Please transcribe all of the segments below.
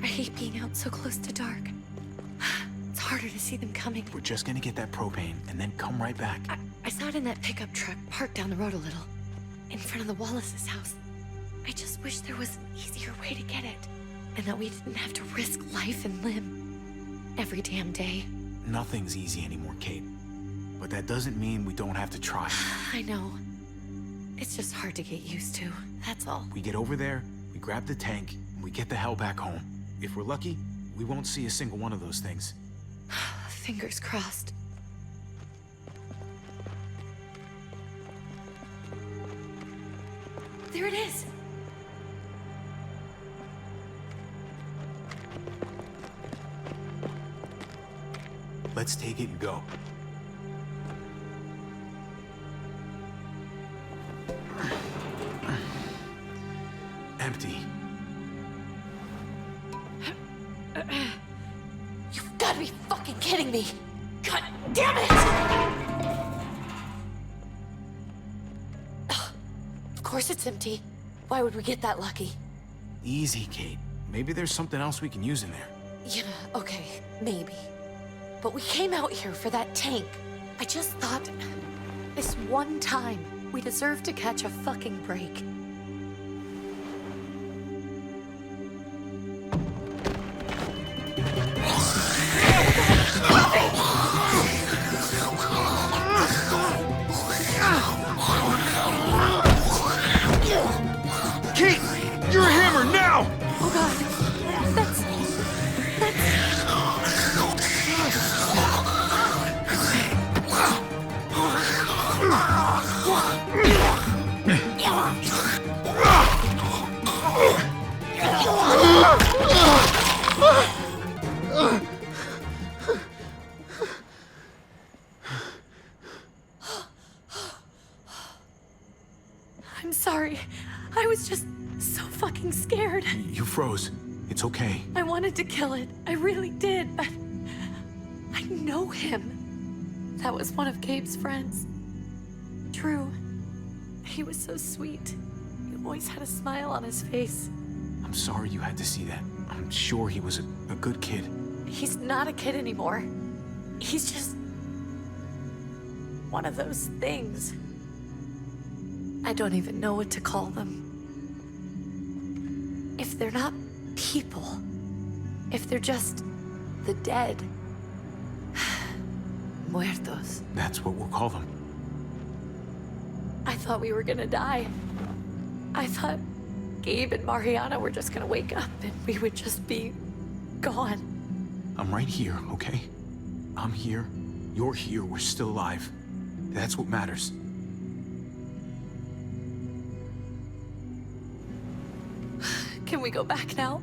I hate being out so close to dark. It's harder to see them coming. We're just gonna get that propane and then come right back. I saw it in that pickup truck parked down the road a little, in front of the Wallace's house. I just wish there was an easier way to get it, and that we didn't have to risk life and limb every damn day. Nothing's easy anymore, Kate. But that doesn't mean we don't have to try. I know. It's just hard to get used to, that's all. We get over there, we grab the tank, and we get the hell back home. If we're lucky, we won't see a single one of those things. Fingers crossed. There it is! Let's take it and go. Empty. You've got to be fucking kidding me! God damn it! Ugh, of course it's empty. Why would we get that lucky? Easy, Kate. Maybe there's something else we can use in there. Yeah, okay, maybe. But we came out here for that tank. I just thought, this one time, we deserve to catch a fucking break. Kate! You're a hammer now! Oh god, that's... I'm sorry. I was just so fucking scared. You froze. It's okay. I wanted to kill it. I really did, but I know him. That was one of Gabe's friends. Drew. He was so sweet. He always had a smile on his face. I'm sorry you had to see that. I'm sure he was a good kid. He's not a kid anymore. He's just one of those things. I don't even know what to call them. If they're not people, if they're just the dead, muertos. That's what we'll call them. I thought we were gonna die. I thought Gabe and Mariana were just gonna wake up and we would just be gone. I'm right here, okay? I'm here. You're here. We're still alive. That's what matters. Can we go back now?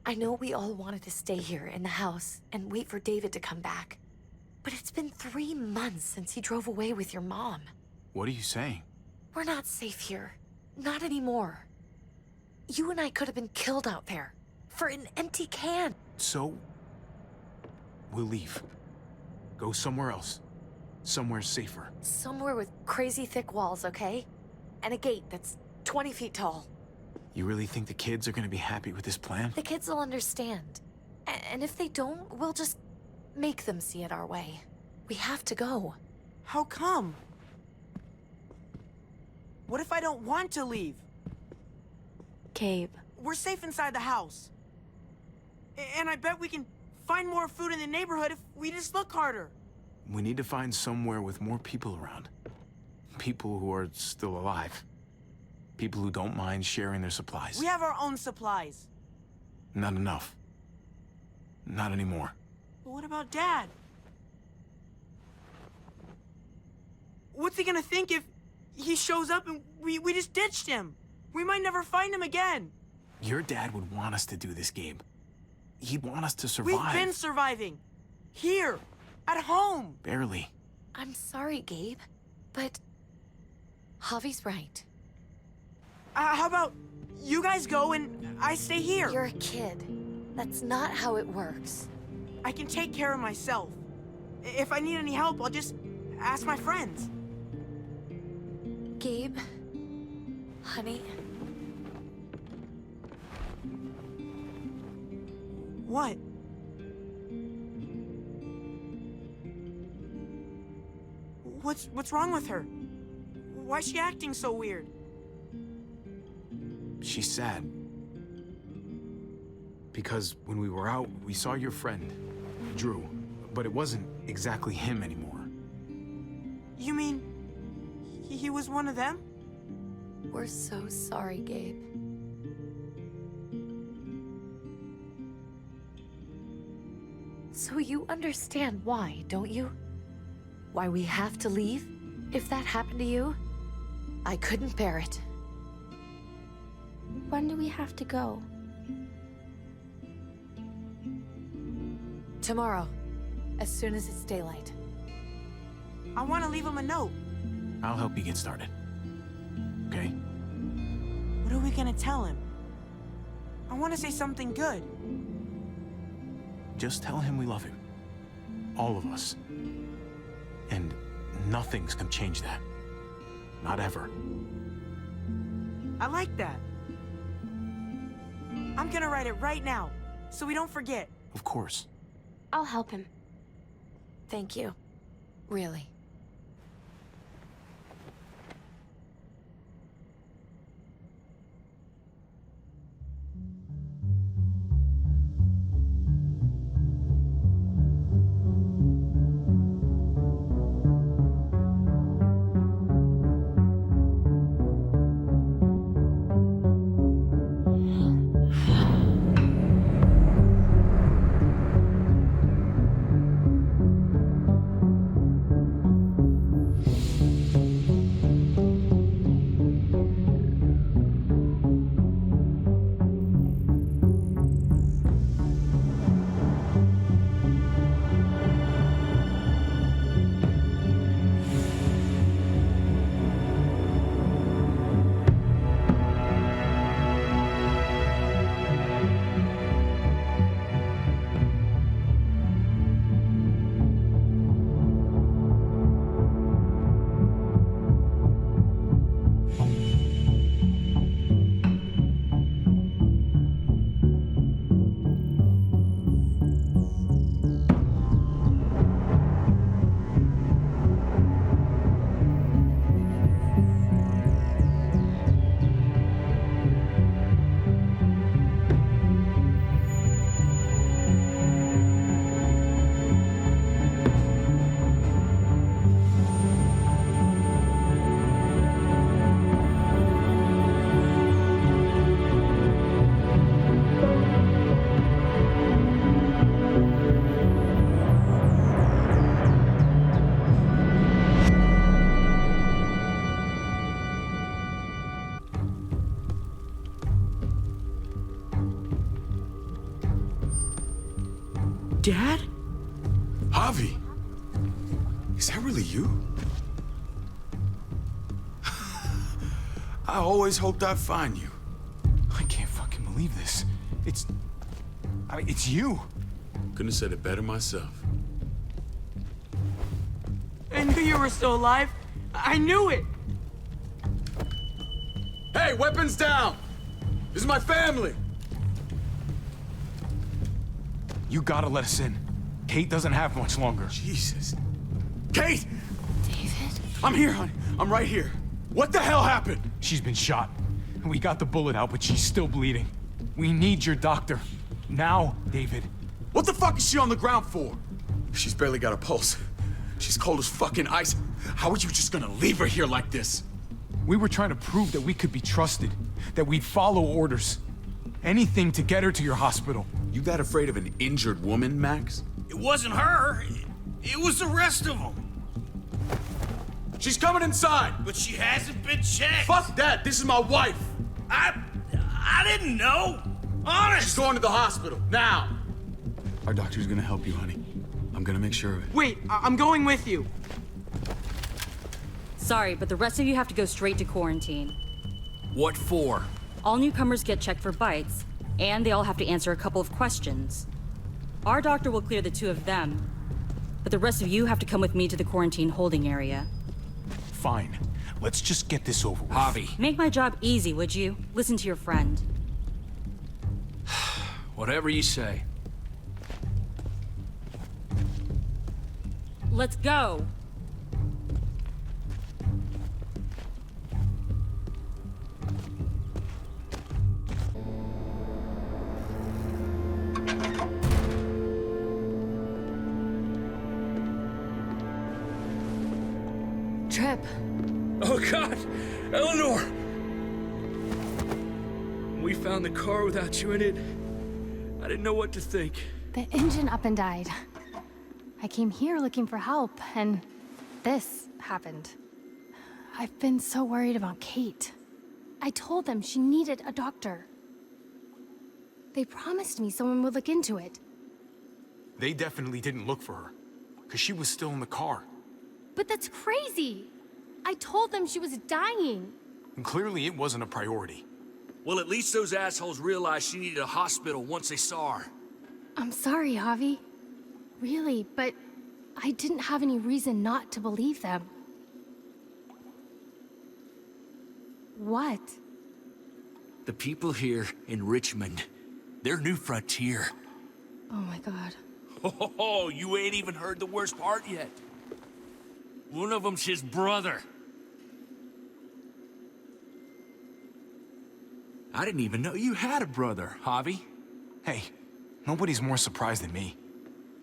I know we all wanted to stay here in the house and wait for David to come back. But it's been 3 months since he drove away with your mom. What are you saying? We're not safe here. Not anymore. You and I could have been killed out there. For an empty can. So, we'll leave. Go somewhere else. Somewhere safer. Somewhere with crazy thick walls, okay? And a gate that's 20 feet tall. You really think the kids are gonna be happy with this plan? The kids will understand. And if they don't, we'll just make them see it our way. We have to go. How come? What if I don't want to leave? Gabe. We're safe inside the house. And I bet we can find more food in the neighborhood if we just look harder. We need to find somewhere with more people around. People who are still alive. People who don't mind sharing their supplies. We have our own supplies. Not enough. Not anymore. But what about Dad? What's he gonna think if he shows up and we just ditched him? We might never find him again. Your dad would want us to do this, Gabe. he'd want us to We've survive. been surviving. Here. At home. Barely. I'm sorry, Gabe, but Javi's right. How about you guys go and I stay here? You're a kid. That's not how it works. I can take care of myself. If I need any help, I'll just ask my friends. Gabe, honey, What? What's wrong with her? Why's she acting so weird? She's sad. Because when we were out, we saw your friend, Drew, but it wasn't exactly him anymore. You mean he was one of them? we're so sorry, Gabe. So you understand why, don't you? Why we have to leave? If that happened to you, I couldn't bear it. When do we have to go? Tomorrow, as soon as it's daylight. I want to leave him a note. I'll help you get started. Okay? What are we gonna tell him? I want to say something good. Just tell him we love him. All of us. And nothing's gonna change that. Not ever. I like that. I'm gonna write it right now, so we don't forget. Of course. I'll help him. Thank you. Really. Dad? Javi! Is that really you? I always hoped I'd find you. I can't fucking believe this. It's you. Couldn't have said it better myself. I knew you were still alive. I knew it. Hey, weapons down! This is my family! You gotta let us in. Kate doesn't have much longer. Jesus. Kate! David? I'm here, honey. I'm right here. What the hell happened? She's been shot. We got the bullet out, but she's still bleeding. We need your doctor. Now, David. What the fuck is she on the ground for? She's barely got a pulse. She's cold as fucking ice. How are you just gonna leave her here like this? We were trying to prove that we could be trusted, that we'd follow orders. Anything to get her to your hospital. You that afraid of an injured woman, Max? It wasn't her. It was the rest of them. She's coming inside! But she hasn't been checked. Fuck that! This is my wife! I didn't know. Honest. She's going to the hospital, now! Our doctor's gonna help you, honey. I'm gonna make sure of it. Wait, I'm going with you. Sorry, but the rest of you have to go straight to quarantine. What for? All newcomers get checked for bites, and they all have to answer a couple of questions. Our doctor will clear the two of them, but the rest of you have to come with me to the quarantine holding area. Fine. Let's just get this over with. Javi, Make my job easy, would you? Listen to your friend. whatever you say. Let's go! Trip. Oh, God! Eleanor! We found the car without you in it. I didn't know what to think. The engine up and died. I came here looking for help, and this happened. I've been so worried about Kate. I told them she needed a doctor. They promised me someone would look into it. They definitely didn't look for her, because she was still in the car. But that's crazy! I told them she was dying. And clearly it wasn't a priority. Well, at least those assholes realized she needed a hospital once they saw her. I'm sorry, Javi. Really, but I didn't have any reason not to believe them. What? The people here in Richmond, their new frontier. Oh my god. Oh, you ain't even heard the worst part yet. One of them's his brother. I didn't even know you had a brother, Javi. Hey, nobody's more surprised than me.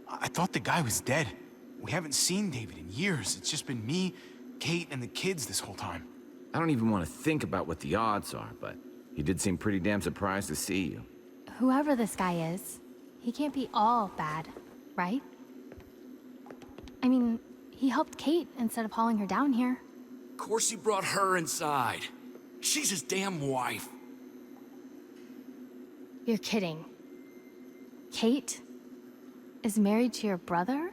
I thought the guy was dead. We haven't seen David in years. It's just been me, Kate, and the kids this whole time. I don't even want to think about what the odds are, but he did seem pretty damn surprised to see you. Whoever this guy is, he can't be all bad, right? I mean, he helped Kate instead of hauling her down here. Of course he brought her inside. She's his damn wife. You're kidding. Kate is married to your brother?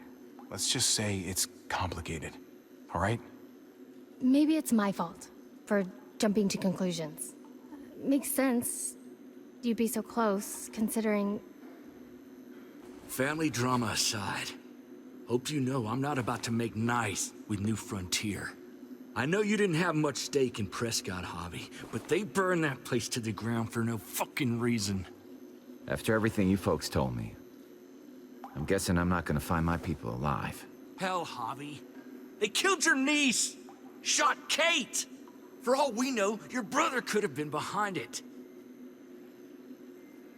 Let's just say it's complicated, all right? Maybe it's my fault for jumping to conclusions. Makes sense. You'd be so close, considering... Family drama aside, hope you know I'm not about to make nice with New Frontier. I know you didn't have much stake in Prescott, Javi, but they burned that place to the ground for no fucking reason. After everything you folks told me, I'm guessing I'm not gonna find my people alive. Hell, Javi. They killed your niece! Shot Kate! For all we know, your brother could have been behind it.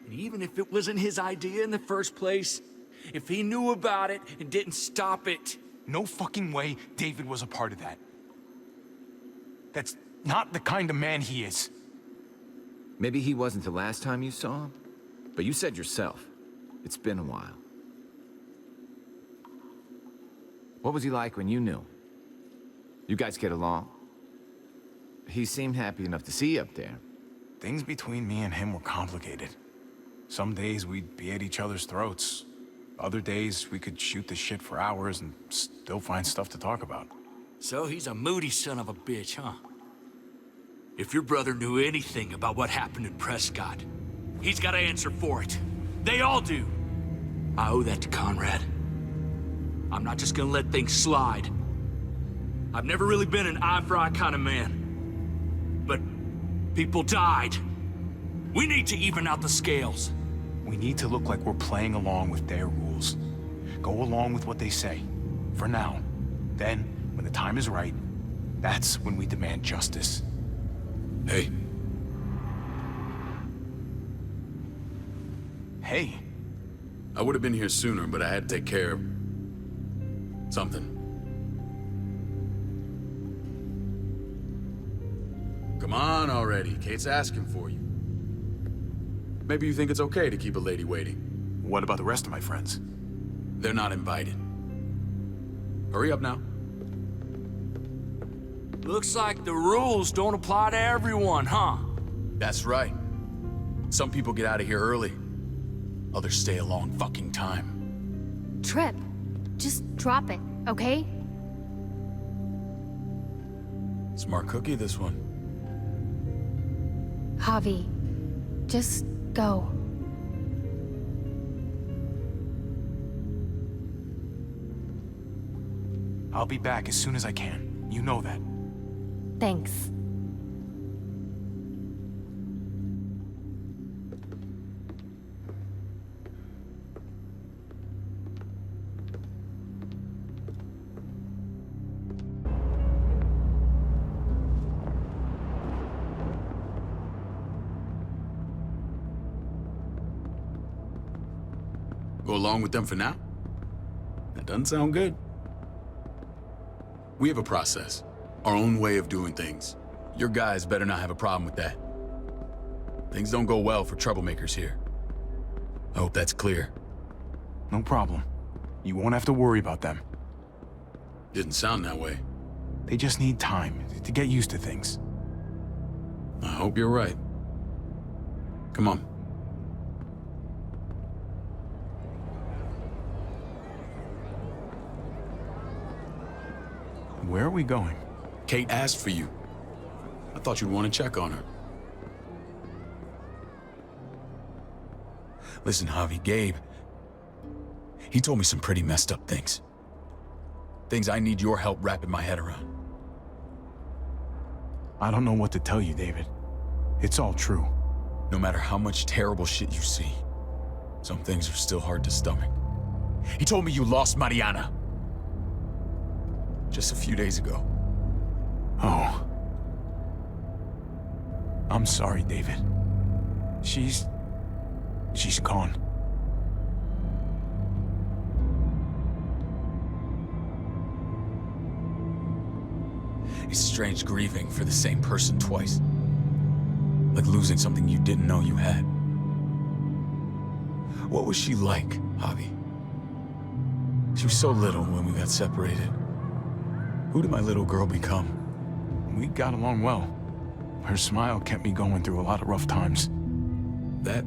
And even if it wasn't his idea in the first place, if he knew about it and didn't stop it... No fucking way David was a part of that. That's not the kind of man he is. Maybe he wasn't the last time you saw him, but you said yourself, it's been a while. What was he like when you knew? You guys get along? He seemed happy enough to see you up there. Things between me and him were complicated. Some days we'd be at each other's throats. Other days we could shoot the shit for hours and still find stuff to talk about. So he's a moody son of a bitch, huh? If your brother knew anything about what happened in Prescott, he's got to answer for it. They all do. I owe that to Conrad. I'm not just gonna let things slide. I've never really been an eye-for-eye kind of man. But people died. We need to even out the scales. We need to look like we're playing along with their rules. Go along with what they say. For now. Then, when the time is right, that's when we demand justice. Hey, Hey, I would have been here sooner, but I had to take care of... something. Come on already, Kate's asking for you. Maybe you think it's okay to keep a lady waiting. what about the rest of my friends? They're not invited. Hurry up now. Looks like the rules don't apply to everyone, huh? That's right. Some people get out of here early. Others stay a long fucking time. trip. Just drop it, okay? Smart cookie, this one. Javi, just go. I'll be back as soon as I can. You know that. Thanks. Go along with them for now? That doesn't sound good. We have a process, our own way of doing things. Your guys better not have a problem with that. Things don't go well for troublemakers here. I hope that's clear. No problem. You won't have to worry about them. Didn't sound that way. They just need time to get used to things. I hope you're right. Come on. Where are we going? Kate asked for you. I thought you'd want to check on her. Listen, Javi, Gabe, he told me some pretty messed up things. Things I need your help wrapping my head around. I don't know what to tell you, David. It's all true. No matter how much terrible shit you see, some things are still hard to stomach. He told me you lost Mariana. Just a few days ago. Oh. I'm sorry, David. She's gone. It's strange grieving for the same person twice. Like losing something you didn't know you had. What was she like, Javi? She was so little when we got separated. Who did my little girl become? We got along well. Her smile kept me going through a lot of rough times. That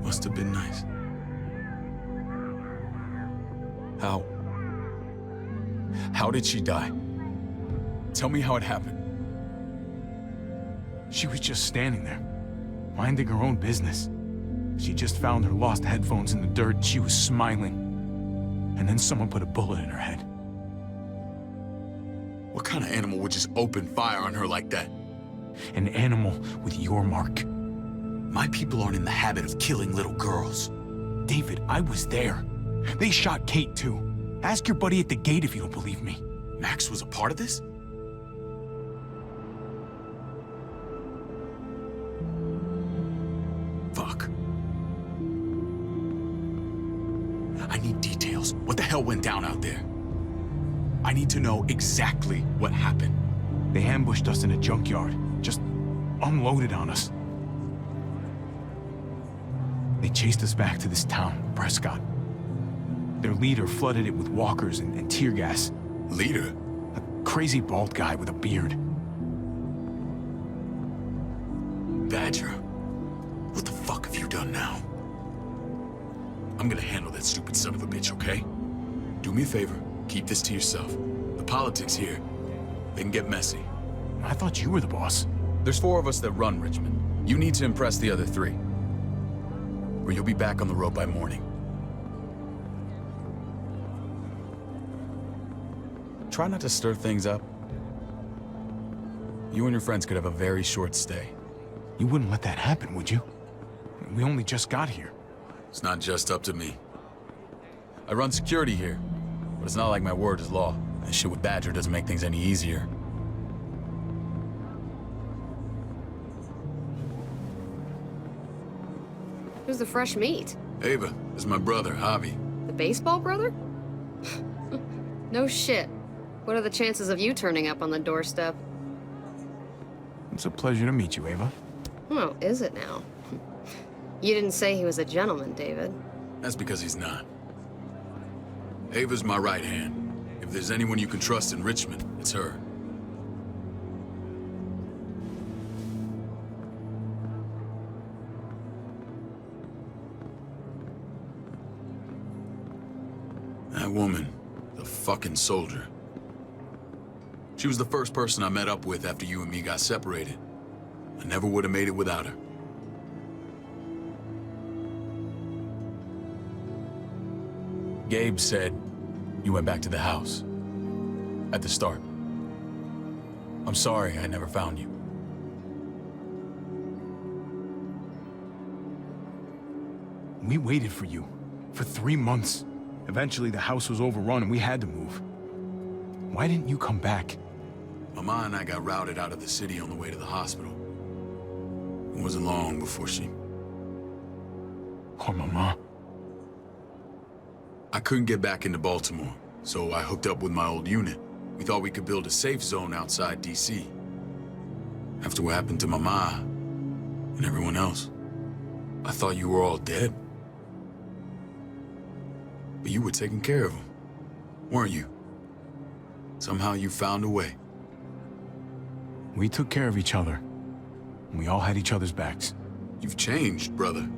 must have been nice. How did she die? Tell me how it happened. She was just standing there, minding her own business. She just found her lost headphones in the dirt and she was smiling. And then someone put a bullet in her head. What kind of animal would just open fire on her like that? An animal with your mark. My people aren't in the habit of killing little girls. David, I was there. They shot Kate too. Ask your buddy at the gate if you don't believe me. Max was a part of this? Fuck. I need details. What the hell went down out there? I need to know exactly what happened. They ambushed us in a junkyard. Just unloaded on us. They chased us back to this town, Prescott. Their leader flooded it with walkers and tear gas. Leader? A crazy bald guy with a beard. Badger, what the fuck have you done now? I'm gonna handle that stupid son of a bitch, okay? Do me a favor, keep this to yourself. The politics here, they can get messy. I thought you were the boss. There's 4 of us that run Richmond. You need to impress the other 3. Or you'll be back on the road by morning. Try not to stir things up. You and your friends could have a very short stay. You wouldn't let that happen, would you? We only just got here. It's not just up to me. I run security here, but it's not like my word is law. That shit with Badger doesn't make things any easier. Who's the fresh meat? Ava, this is my brother, Javi. The baseball brother? No shit. What are the chances of you turning up on the doorstep? It's a pleasure to meet you, Ava. Oh, is it now? You didn't say he was a gentleman, David. That's because he's not. Ava's my right hand. If there's anyone you can trust in Richmond, it's her. That woman, the fucking soldier. She was the first person I met up with after you and me got separated. I never would have made it without her. Gabe said you went back to the house. At the start. I'm sorry I never found you. We waited for you for 3 months. Eventually, the house was overrun and we had to move. Why didn't you come back? Mama and I got routed out of the city on the way to the hospital. It wasn't long before she... Poor Mama. I couldn't get back into Baltimore, so I hooked up with my old unit. We thought we could build a safe zone outside D.C. After what happened to Mama and everyone else, I thought you were all dead. But you were taking care of them, weren't you? Somehow you found a way. We took care of each other. And we all had each other's backs. You've changed, brother.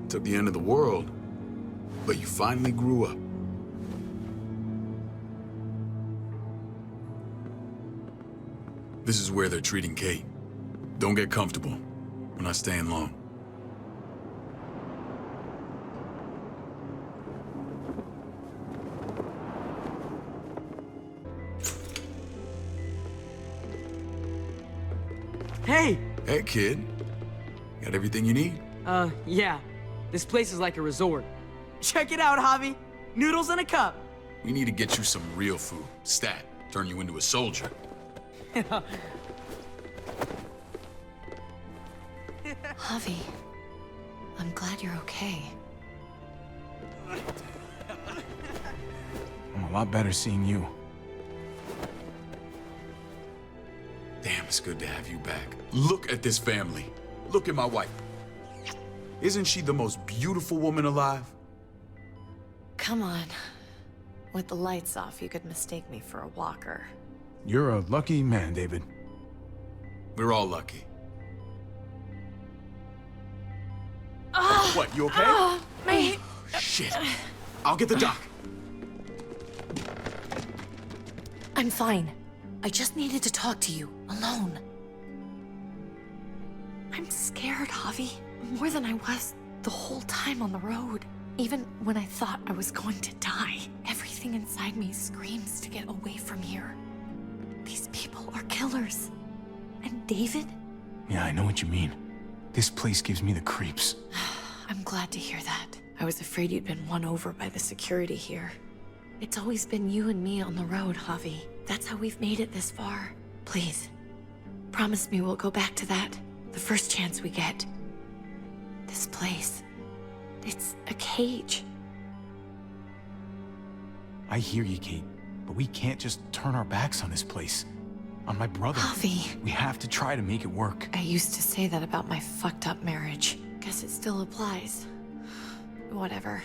Took the end of the world, but you finally grew up. This is where they're treating Kate. Don't get comfortable. We're not staying long. Hey! Hey, kid. Got everything you need? Yeah. This place is like a resort. Check it out, Javi. Noodles in a cup. We need to get you some real food. Stat. Turn you into a soldier. Javi, I'm glad you're okay. I'm a lot better seeing you. Damn, it's good to have you back. Look at this family. Look at my wife. Isn't she the most beautiful woman alive? Come on. With the lights off, you could mistake me for a walker. You're a lucky man, David. We're all lucky. What, you okay? My... Shit. I'll get the doc. I'm fine. I just needed to talk to you, alone. I'm scared, Javi. More than I was the whole time on the road. Even when I thought I was going to die, everything inside me screams to get away from here. These people are killers. And David? Yeah, I know what you mean. This place gives me the creeps. I'm glad to hear that. I was afraid you'd been won over by the security here. It's always been you and me on the road, Javi. That's how we've made it this far. Please, promise me we'll go back to that the first chance we get. This place, it's a cage. I hear you, Kate, but we can't just turn our backs on this place. On my brother. Javi. We have to try to make it work. I used to say that about my fucked up marriage. Guess it still applies. Whatever.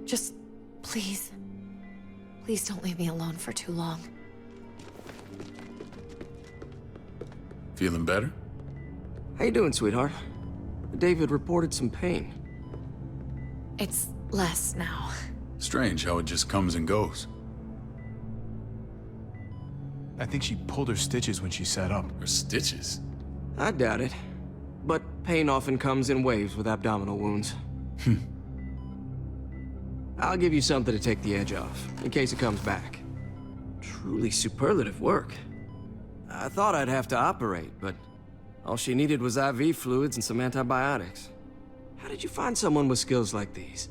Just, please. Please don't leave me alone for too long. Feeling better? How you doing, sweetheart? David reported some pain. It's less now. Strange how it just comes and goes. I think she pulled her stitches when she sat up. Her stitches? I doubt it. But pain often comes in waves with abdominal wounds. I'll give you something to take the edge off, in case it comes back. Truly superlative work. I thought I'd have to operate, but all she needed was IV fluids and some antibiotics. How did you find someone with skills like these?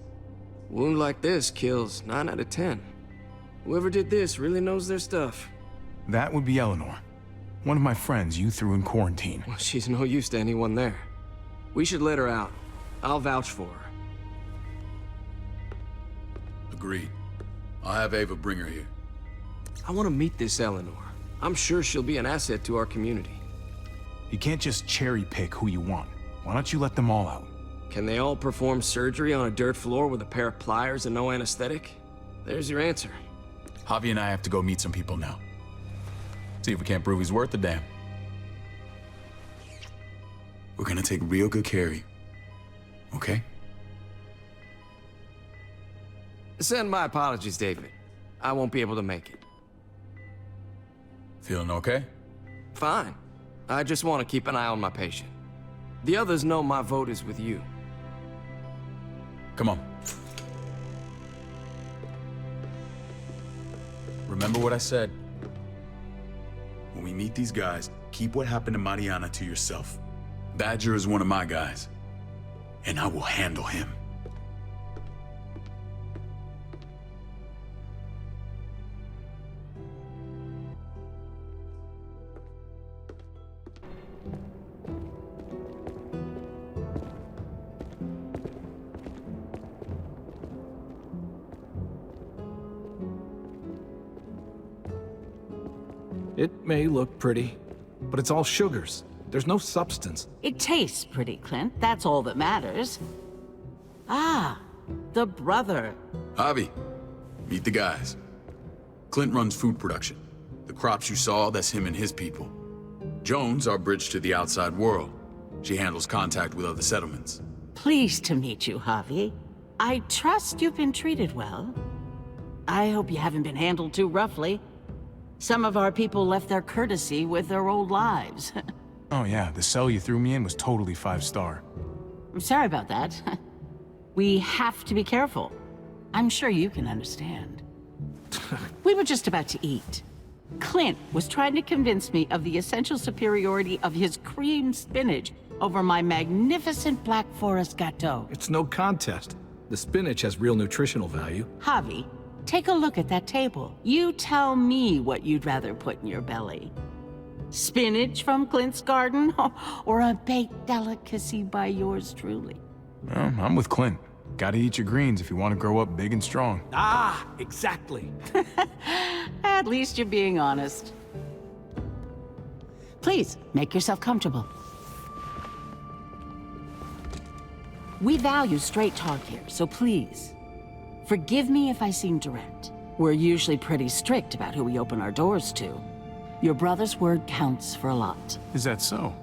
A wound like this kills 9 out of 10. Whoever did this really knows their stuff. That would be Eleanor. One of my friends you threw in quarantine. Well, she's no use to anyone there. We should let her out. I'll vouch for her. Agreed. I'll have Ava bring her here. I want to meet this Eleanor. I'm sure she'll be an asset to our community. You can't just cherry pick who you want. Why don't you let them all out? Can they all perform surgery on a dirt floor with a pair of pliers and no anesthetic? There's your answer. Javi and I have to go meet some people now. See if we can't prove he's worth the damn. We're gonna take real good care of you. Okay? Send my apologies, David. I won't be able to make it. Feeling okay? Fine. I just want to keep an eye on my patient. The others know my vote is with you. Come on. Remember what I said. When we meet these guys, keep what happened to Mariana to yourself. Badger is one of my guys, and I will handle him. It may look pretty, but it's all sugars. There's no substance. It tastes pretty, Clint. That's all that matters. Ah, the brother. Javi, meet the guys. Clint runs food production. The crops you saw, that's him and his people. Jones, our bridge to the outside world. She handles contact with other settlements. Pleased to meet you, Javi. I trust you've been treated well. I hope you haven't been handled too roughly. Some of our people left their courtesy with their old lives. Oh yeah, the cell you threw me in was totally 5-star. I'm sorry about that. We have to be careful. I'm sure you can understand. We were just about to eat. Clint was trying to convince me of the essential superiority of his cream spinach over my magnificent Black Forest gâteau. It's no contest. The spinach has real nutritional value. Javi, take a look at that table. You tell me what you'd rather put in your belly. Spinach from Clint's garden, or a baked delicacy by yours truly? Well, I'm with Clint. Gotta eat your greens if you want to grow up big and strong. Ah, exactly. At least you're being honest. Please, make yourself comfortable. We value straight talk here, so please, forgive me if I seem direct. We're usually pretty strict about who we open our doors to. Your brother's word counts for a lot. Is that so?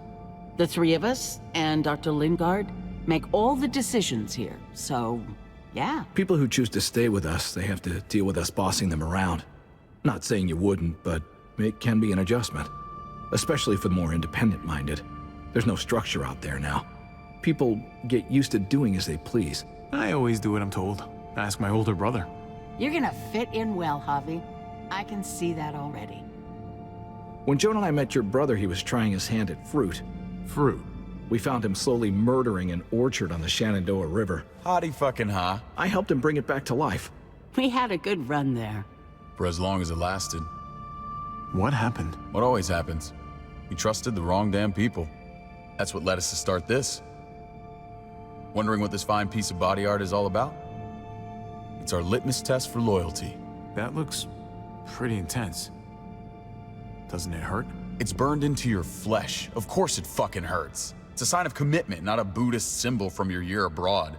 The three of us and Dr. Lingard make all the decisions here, so yeah. People who choose to stay with us, they have to deal with us bossing them around. Not saying you wouldn't, but it can be an adjustment. Especially for the more independent-minded. There's no structure out there now. People get used to doing as they please. I always do what I'm told. Ask my older brother. You're gonna fit in well, Javi. I can see that already. When Joan and I met your brother, he was trying his hand at fruit. Fruit? We found him slowly murdering an orchard on the Shenandoah River. Howdy fucking ha. I helped him bring it back to life. We had a good run there. For as long as it lasted. What happened? What always happens. We trusted the wrong damn people. That's what led us to start this. Wondering what this fine piece of body art is all about? It's our litmus test for loyalty. That looks pretty intense. Doesn't it hurt? It's burned into your flesh. Of course it fucking hurts. It's a sign of commitment, not a Buddhist symbol from your year abroad.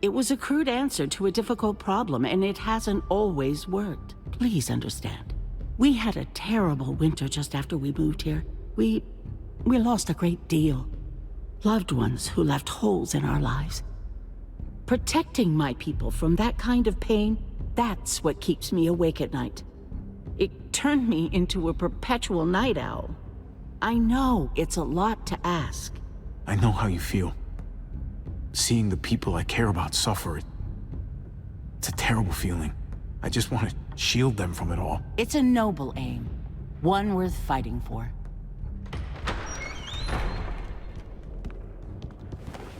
It was a crude answer to a difficult problem, and it hasn't always worked. Please understand. We had a terrible winter just after we moved here. We lost a great deal. Loved ones who left holes in our lives. Protecting my people from that kind of pain, that's what keeps me awake at night. It turned me into a perpetual night owl. I know it's a lot to ask. I know how you feel. Seeing the people I care about suffer, it's a terrible feeling. I just want to shield them from it all. It's a noble aim, one worth fighting for.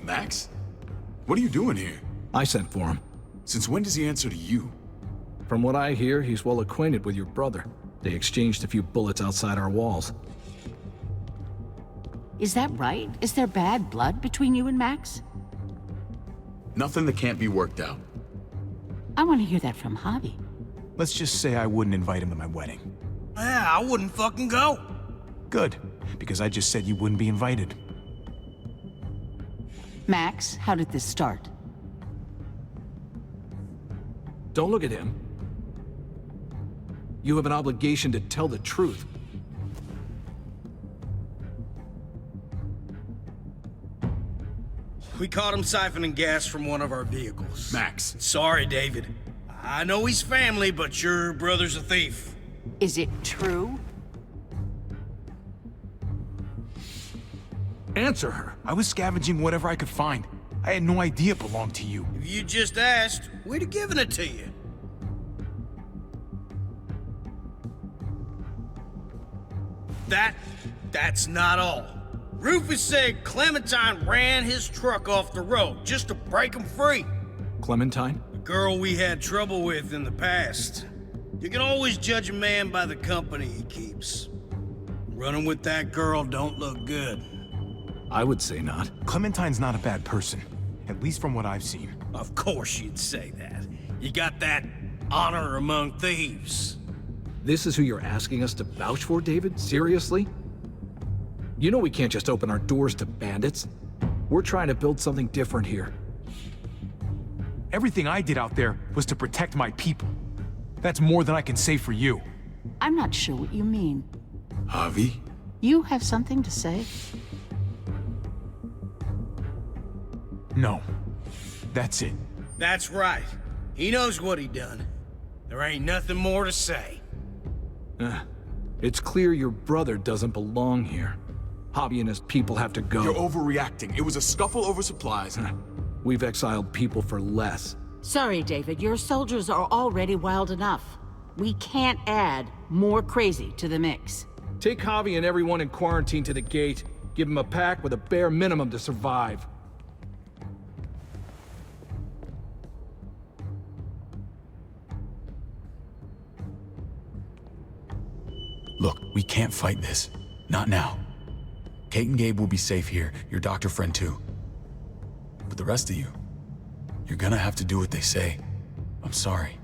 Max? What are you doing here? I sent for him. Since when does he answer to you? From what I hear, he's well acquainted with your brother. They exchanged a few bullets outside our walls. Is that right? Is there bad blood between you and Max? Nothing that can't be worked out. I want to hear that from Javi. Let's just say I wouldn't invite him to my wedding. Yeah, I wouldn't fucking go. Good, because I just said you wouldn't be invited. Max, how did this start? Don't look at him. You have an obligation to tell the truth. We caught him siphoning gas from one of our vehicles. Max. Sorry, David. I know he's family, but your brother's a thief. Is it true? Answer her. I was scavenging whatever I could find. I had no idea it belonged to you. If you just asked, we'd have given it to you. That's not all. Rufus said Clementine ran his truck off the road just to break him free. Clementine? The girl we had trouble with in the past. You can always judge a man by the company he keeps. Running with that girl don't look good. I would say not. Clementine's not a bad person, at least from what I've seen. Of course you'd say that. You got that honor among thieves. This is who you're asking us to vouch for, David? Seriously? You know we can't just open our doors to bandits. We're trying to build something different here. Everything I did out there was to protect my people. That's more than I can say for you. I'm not sure what you mean. Javi? You have something to say? No. That's it. That's right. He knows what he done. There ain't nothing more to say. It's clear your brother doesn't belong here. Javi and his people have to go. You're overreacting. It was a scuffle over supplies. We've exiled people for less. Sorry, David. Your soldiers are already wild enough. We can't add more crazy to the mix. Take Javi and everyone in quarantine to the gate. Give them a pack with a bare minimum to survive. Look, we can't fight this. Not now. Kate and Gabe will be safe here, your doctor friend too. But the rest of you, you're gonna have to do what they say. I'm sorry.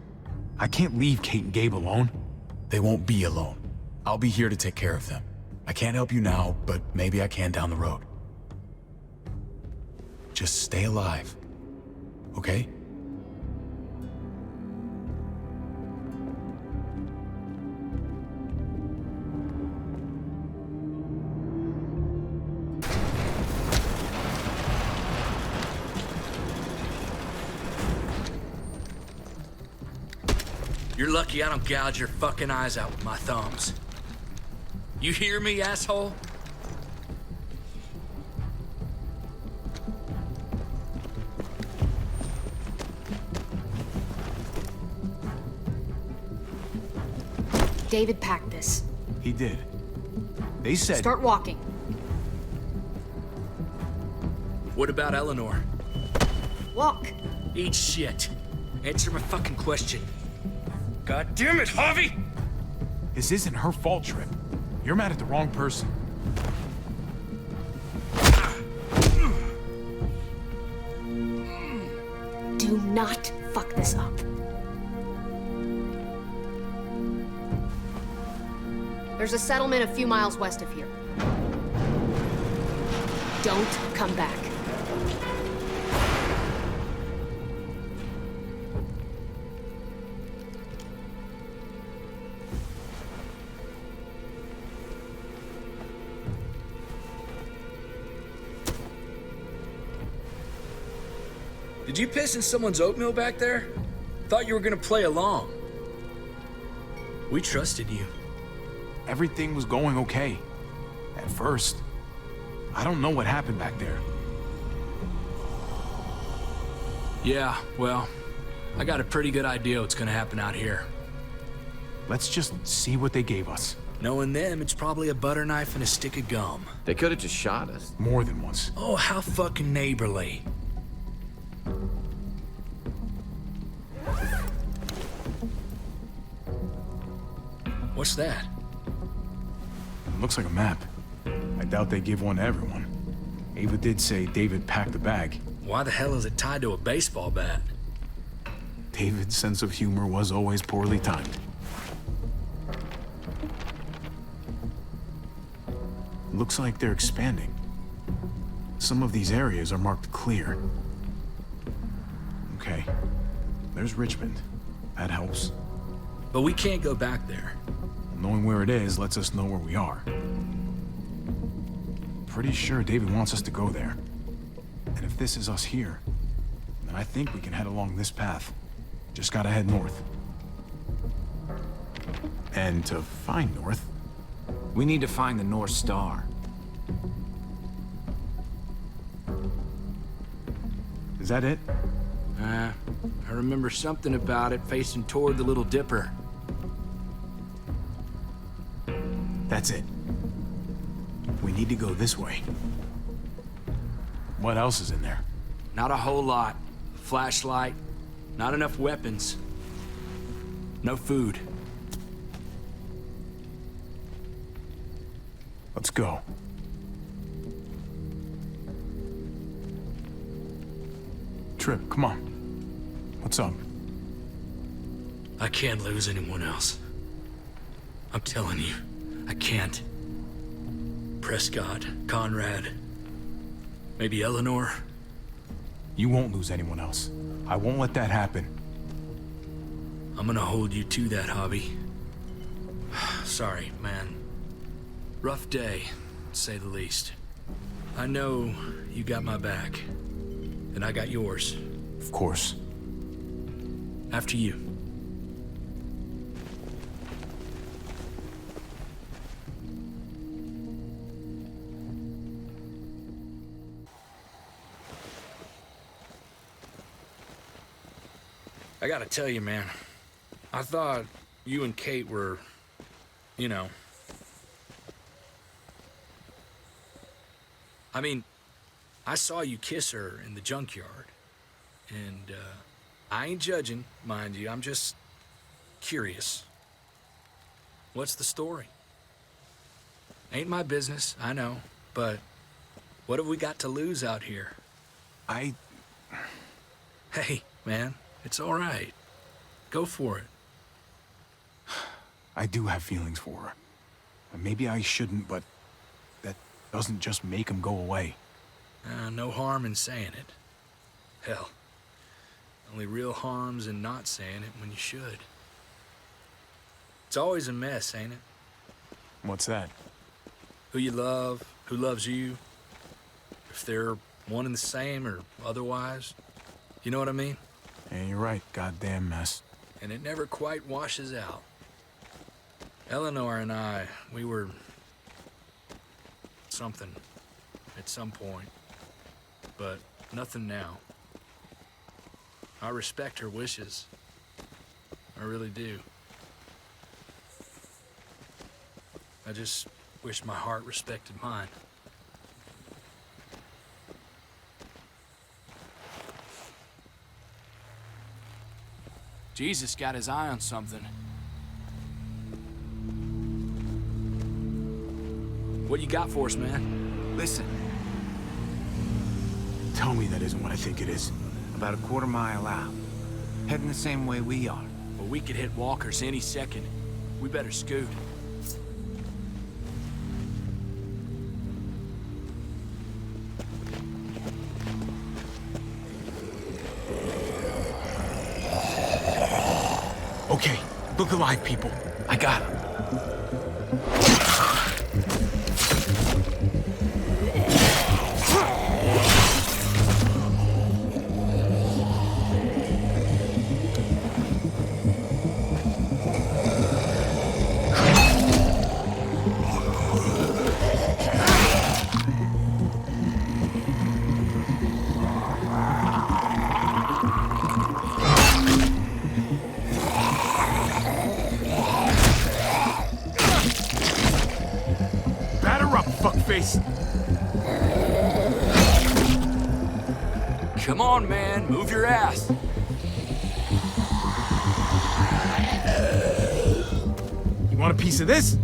I can't leave Kate and Gabe alone. They won't be alone. I'll be here to take care of them. I can't help you now, but maybe I can down the road. Just stay alive, okay? You're lucky I don't gouge your fucking eyes out with my thumbs. You hear me, asshole? David packed this. He did. They said... Start walking. What about Eleanor? Walk. Eat shit. Answer my fucking question. God damn it, Javi! This isn't her fault, Trip. You're mad at the wrong person. Do not fuck this up. There's a settlement a few miles west of here. Don't come back. Did you piss in someone's oatmeal back there? Thought you were gonna play along. We trusted you. Everything was going okay. At first. I don't know what happened back there. Yeah, well, I got a pretty good idea what's gonna happen out here. Let's just see what they gave us. Knowing them, it's probably a butter knife and a stick of gum. They could have just shot us. More than once. Oh, how fucking neighborly. What's that? Looks like a map. I doubt they give one to everyone. Ava did say David packed the bag. Why the hell is it tied to a baseball bat? David's sense of humor was always poorly timed. Looks like they're expanding. Some of these areas are marked clear. Okay. There's Richmond. That helps. But we can't go back there. Knowing where it is lets us know where we are. Pretty sure David wants us to go there. And if this is us here, then I think we can head along this path. Just gotta head north. And to find north... We need to find the North Star. Is that it? I remember something about it facing toward the Little Dipper. That's it. We need to go this way. What else is in there? Not a whole lot. Flashlight, not enough weapons. No food. Let's go. Trip, come on. What's up? I can't lose anyone else. I'm telling you, I can't. Prescott, Conrad, maybe Eleanor. You won't lose anyone else. I won't let that happen. I'm gonna hold you to that, Hobby. Sorry, man. Rough day, to say the least. I know you got my back, and I got yours. Of course. After you. I gotta tell you, man, I thought you and Kate were, you know... I mean, I saw you kiss her in the junkyard, and I ain't judging, mind you, I'm just curious. What's the story? Ain't my business, I know, but what have we got to lose out here? Hey, man, it's all right. Go for it. I do have feelings for her. Maybe I shouldn't, but that doesn't just make them go away. No harm in saying it. Hell, only real harm's in not saying it when you should. It's always a mess, ain't it? What's that? Who you love, who loves you, if they're one and the same or otherwise. You know what I mean? Yeah, you're right. Goddamn mess. And it never quite washes out. Eleanor and I, we were... something at some point, but nothing now. I respect her wishes. I really do. I just wish my heart respected mine. Jesus got his eye on something. What you got for us, man? Listen. Tell me that isn't what I think it is. About a quarter mile out. Heading the same way we are. Well, we could hit walkers any second. We better scoot. Okay, look alive, people. I got him. Come on, man, move your ass. You want a piece of this?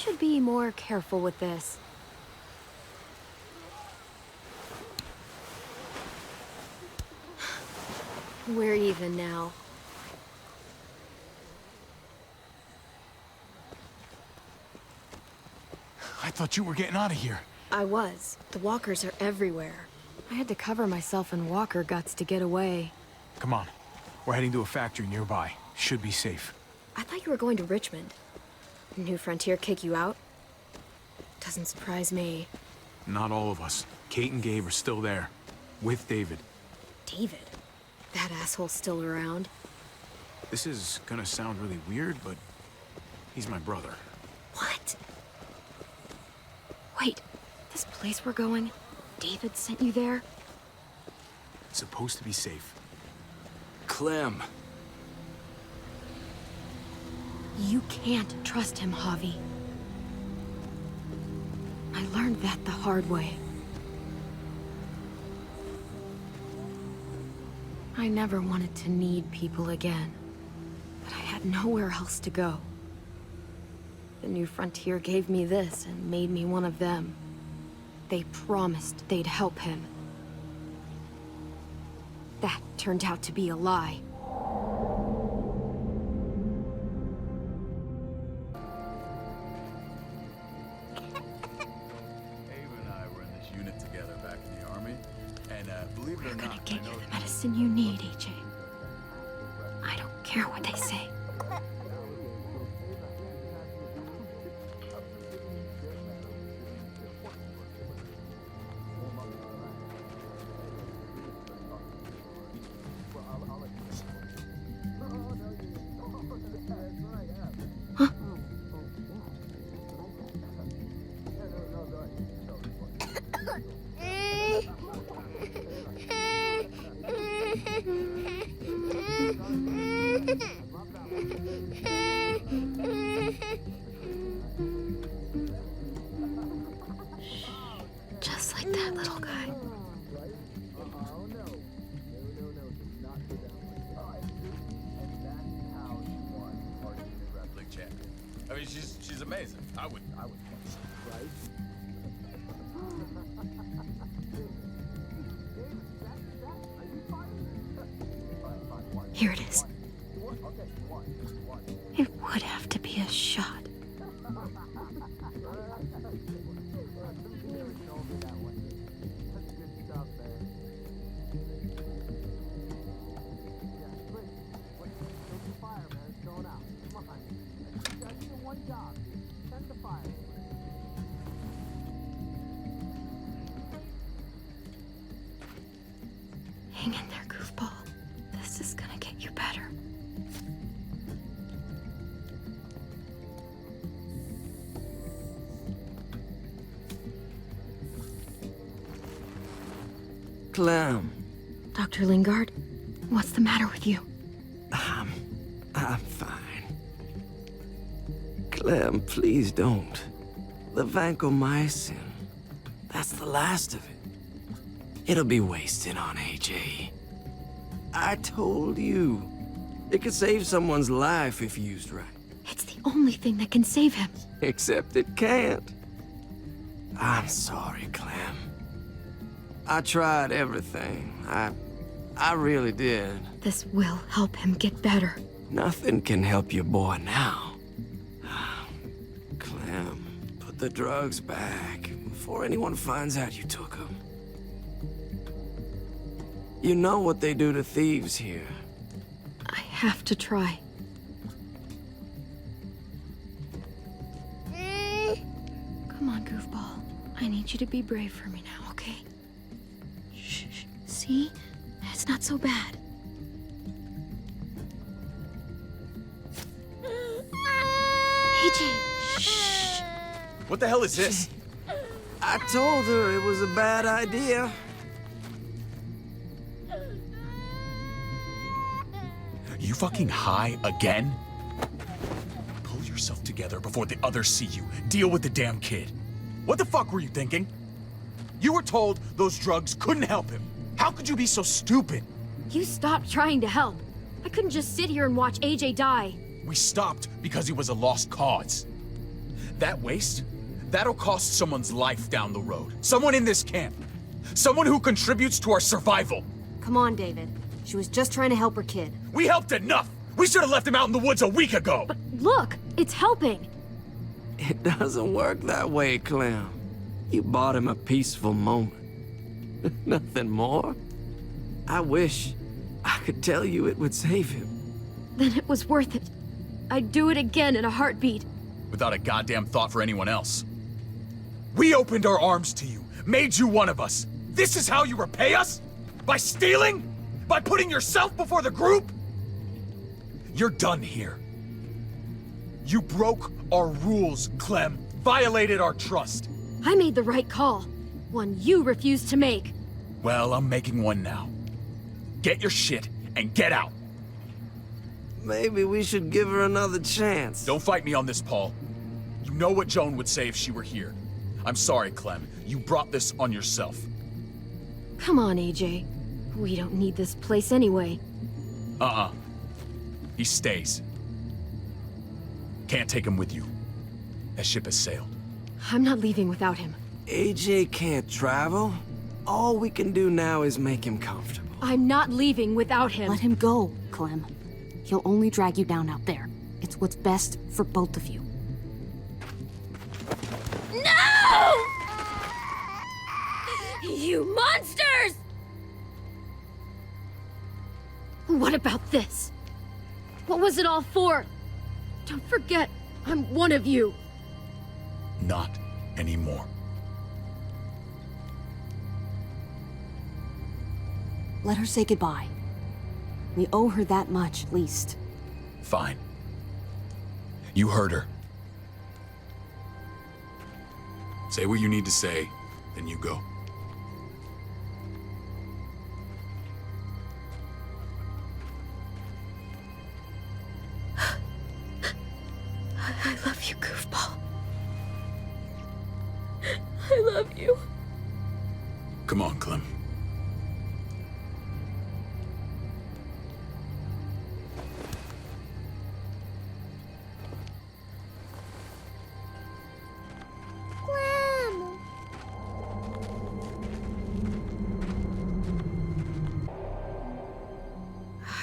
should be more careful with this. We're even now. I thought you were getting out of here. I was. The walkers are everywhere. I had to cover myself in walker guts to get away. Come on. We're heading to a factory nearby. Should be safe. I thought you were going to Richmond. New Frontier kick you out? Doesn't surprise me. Not all of us. Kate and Gabe are still there. With David. David? That asshole's still around? This is gonna sound really weird, but he's my brother. What? Wait, this place we're going, David sent you there? It's supposed to be safe. Clem. You can't trust him, Javi. I learned that the hard way. I never wanted to need people again, but I had nowhere else to go. The New Frontier gave me this and made me one of them. They promised they'd help him. That turned out to be a lie. We're gonna get you the medicine you need, AJ. I don't care what they say. Just like that little guy. I mean, she's amazing. I would. Right? Here it is. It would have to be a shot. Hang in there, goofball. This is gonna get you better. Clem. Dr. Lingard, what's the matter with you? I'm fine. Clem, please don't. The vancomycin. That's the last of it. It'll be wasted on AJ. I told you. It could save someone's life if used right. It's the only thing that can save him. Except it can't. I'm sorry, Clem. I tried everything. I really did. This will help him get better. Nothing can help your boy now. Clem, put the drugs back before anyone finds out you took them. You know what they do to thieves here. I have to try. Come on, goofball. I need you to be brave for me now, okay? Shh. See? It's not so bad. AJ, shh. What the hell is this? I told her it was a bad idea. You fucking high again? Pull yourself together before the others see you. Deal with the damn kid. What the fuck were you thinking? You were told those drugs couldn't help him. How could you be so stupid? You stopped trying to help. I couldn't just sit here and watch AJ die. We stopped because he was a lost cause. That waste? That'll cost someone's life down the road. Someone in this camp. Someone who contributes to our survival. Come on, David. She was just trying to help her kid. We helped enough! We should have left him out in the woods a week ago! But look, it's helping. It doesn't work that way, Clem. You bought him a peaceful moment. Nothing more. I wish I could tell you it would save him. Then it was worth it. I'd do it again in a heartbeat. Without a goddamn thought for anyone else. We opened our arms to you, made you one of us. This is how you repay us? By stealing? By putting yourself before the group? You're done here. You broke our rules, Clem. Violated our trust. I made the right call. One you refused to make. Well, I'm making one now. Get your shit and get out. Maybe we should give her another chance. Don't fight me on this, Paul. You know what Joan would say if she were here. I'm sorry, Clem. You brought this on yourself. Come on, AJ. We don't need this place anyway. He stays. Can't take him with you. That ship has sailed. I'm not leaving without him. AJ can't travel. All we can do now is make him comfortable. I'm not leaving without him. Let him go, Clem. He'll only drag you down out there. It's what's best for both of you. No! You monsters! What about this? What was it all for? Don't forget, I'm one of you. Not anymore. Let her say goodbye. We owe her that much, at least. Fine. You heard her. Say what you need to say, then you go. I love you, goofball. I love you. Come on, Clem.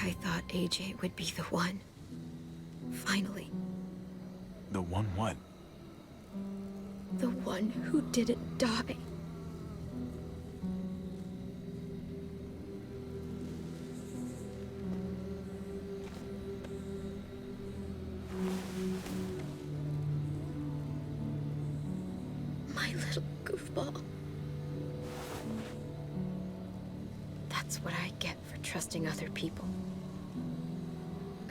I thought AJ would be the one. Finally. The one what? The one who didn't die. My little goofball. That's what I get for trusting other people.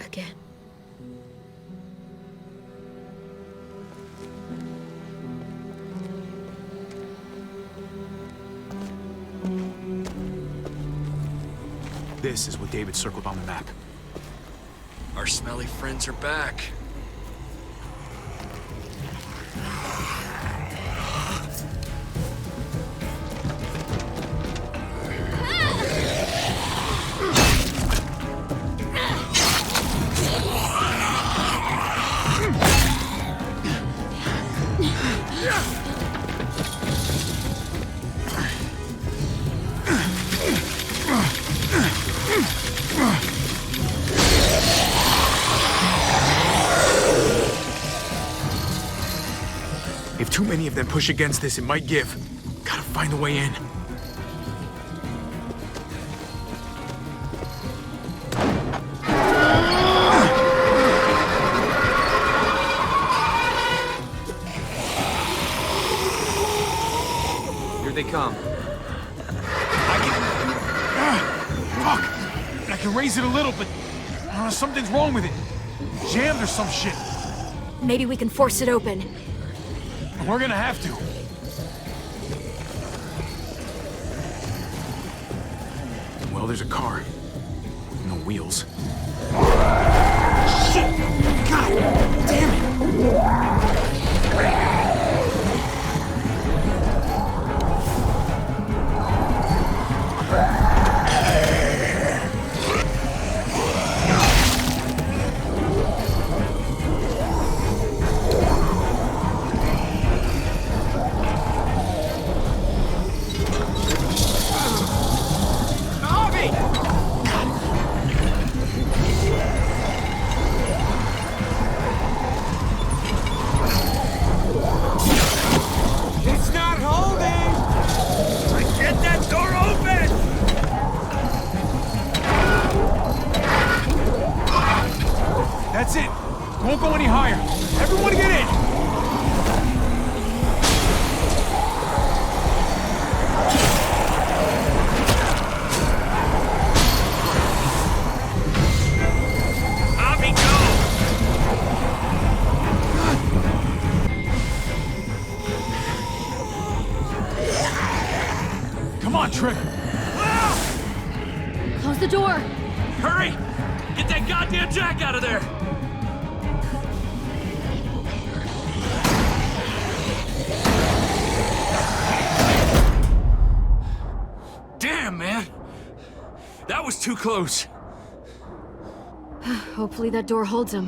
Again. This is what David circled on the map. Our smelly friends are back. If too many of them push against this, it might give. Gotta find a way in. Here they come. Fuck! I can raise it a little, but something's wrong with it. Jammed or some shit. Maybe we can force it open. We're gonna have to. Well, there's a car. No wheels. Shit! God damn it! trip. Close the door. Hurry! Get that goddamn jack out of there! Damn, man! That was too close. Hopefully that door holds him.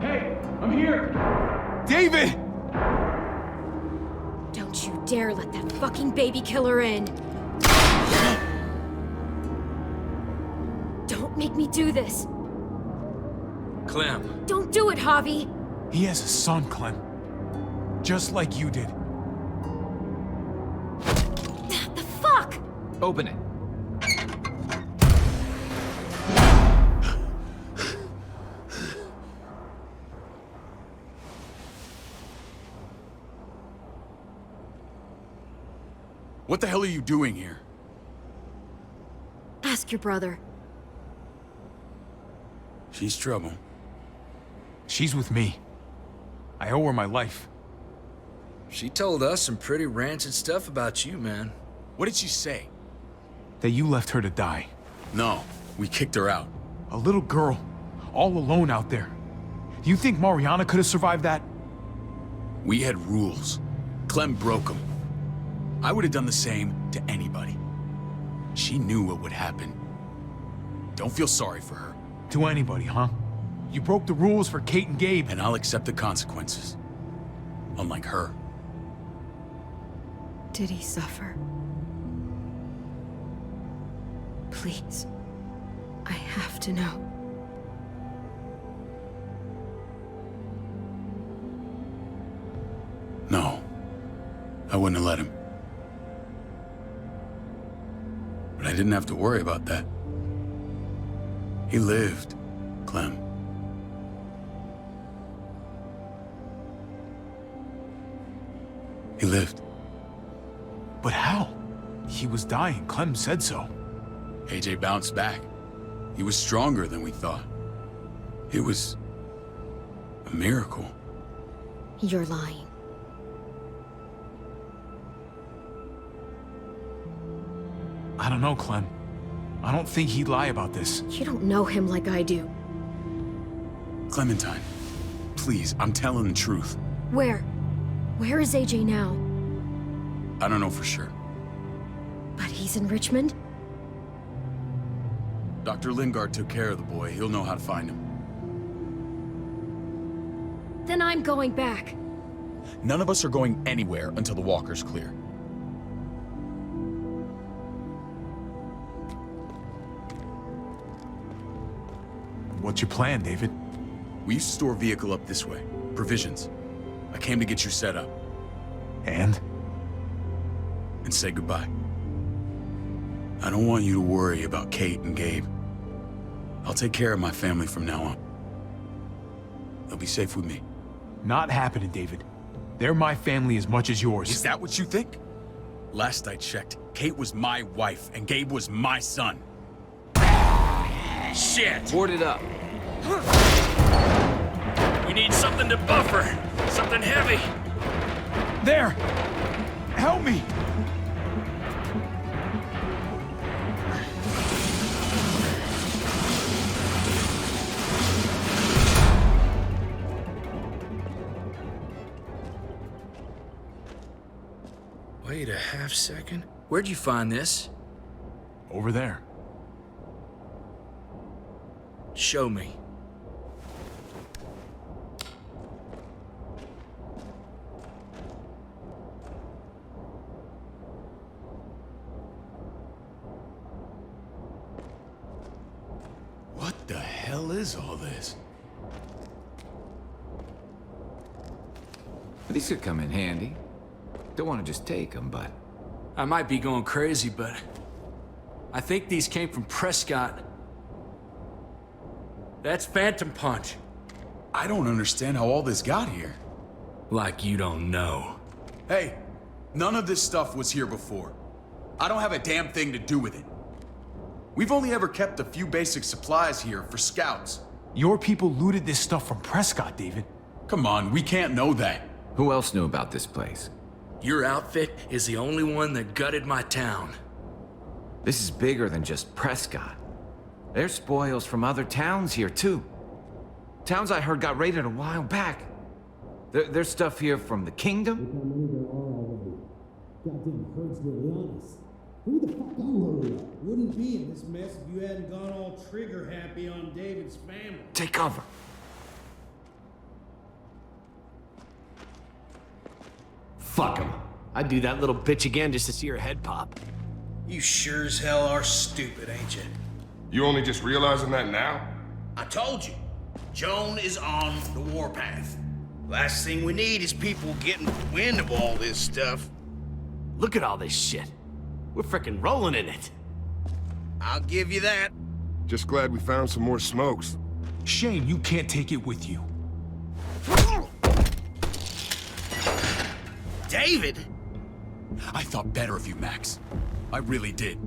Hey, I'm here! David! Don't you dare let that fucking baby killer in. Don't make me do this. Clem. Don't do it, Javi. He has a son, Clem. Just like you did. The fuck? Open it. What the hell are you doing here? Ask your brother. She's trouble. She's with me. I owe her my life. She told us some pretty rancid stuff about you, man. What did she say? That you left her to die. No, we kicked her out. A little girl, all alone out there. Do you think Mariana could have survived that? We had rules. Clem broke them. I would have done the same to anybody. She knew what would happen. Don't feel sorry for her. To anybody, huh? You broke the rules for Kate and Gabe. And I'll accept the consequences. Unlike her. Did he suffer? Please. I have to know. No. I wouldn't have let him. But I didn't have to worry about that. He lived, Clem. He lived. But how? He was dying. Clem said so. AJ bounced back. He was stronger than we thought. It was a miracle. You're lying. I don't know, Clem. I don't think he'd lie about this. You don't know him like I do. Clementine, please, I'm telling the truth. Where? Where is AJ now? I don't know for sure. But he's in Richmond? Dr. Lingard took care of the boy. He'll know how to find him. Then I'm going back. None of us are going anywhere until the walker's clear. What's your plan, David? We used to store a vehicle up this way. Provisions. I came to get you set up. And say goodbye. I don't want you to worry about Kate and Gabe. I'll take care of my family from now on. They'll be safe with me. Not happening, David. They're my family as much as yours. Is that what you think? Last I checked, Kate was my wife and Gabe was my son. Shit! Board it up. We need something to buffer. Something heavy. There! Help me! Wait a half second. Where'd you find this? Over there. Show me. What the hell is all this? These could come in handy. Don't want to just take them, but... I might be going crazy, but... I think these came from Prescott. That's Phantom Punch. I don't understand how all this got here. Like you don't know. Hey, none of this stuff was here before. I don't have a damn thing to do with it. We've only ever kept a few basic supplies here for scouts. Your people looted this stuff from Prescott, David. Come on, we can't know that. Who else knew about this place? Your outfit is the only one that gutted my town. This is bigger than just Prescott. There's spoils from other towns here, too. Towns I heard got raided a while back. There's stuff here from the kingdom. Goddamn herd's really honest. Who the fuck you hurry up? Wouldn't be in this mess if you hadn't gone all trigger happy on David's family. Take cover. Fuck him. I'd do that little bitch again just to see her head pop. You sure as hell are stupid, ain't you? You only just realizing that now? I told you. Joan is on the warpath. Last thing we need is people getting wind of all this stuff. Look at all this shit. We're frickin' rolling in it. I'll give you that. Just glad we found some more smokes. Shame you can't take it with you. David? I thought better of you, Max. I really did.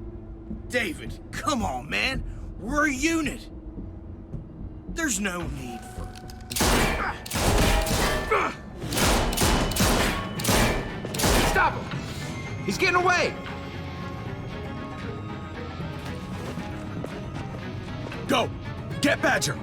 David, come on, man. We're a unit. There's no need for... Stop him! He's getting away! Go! Get Badger!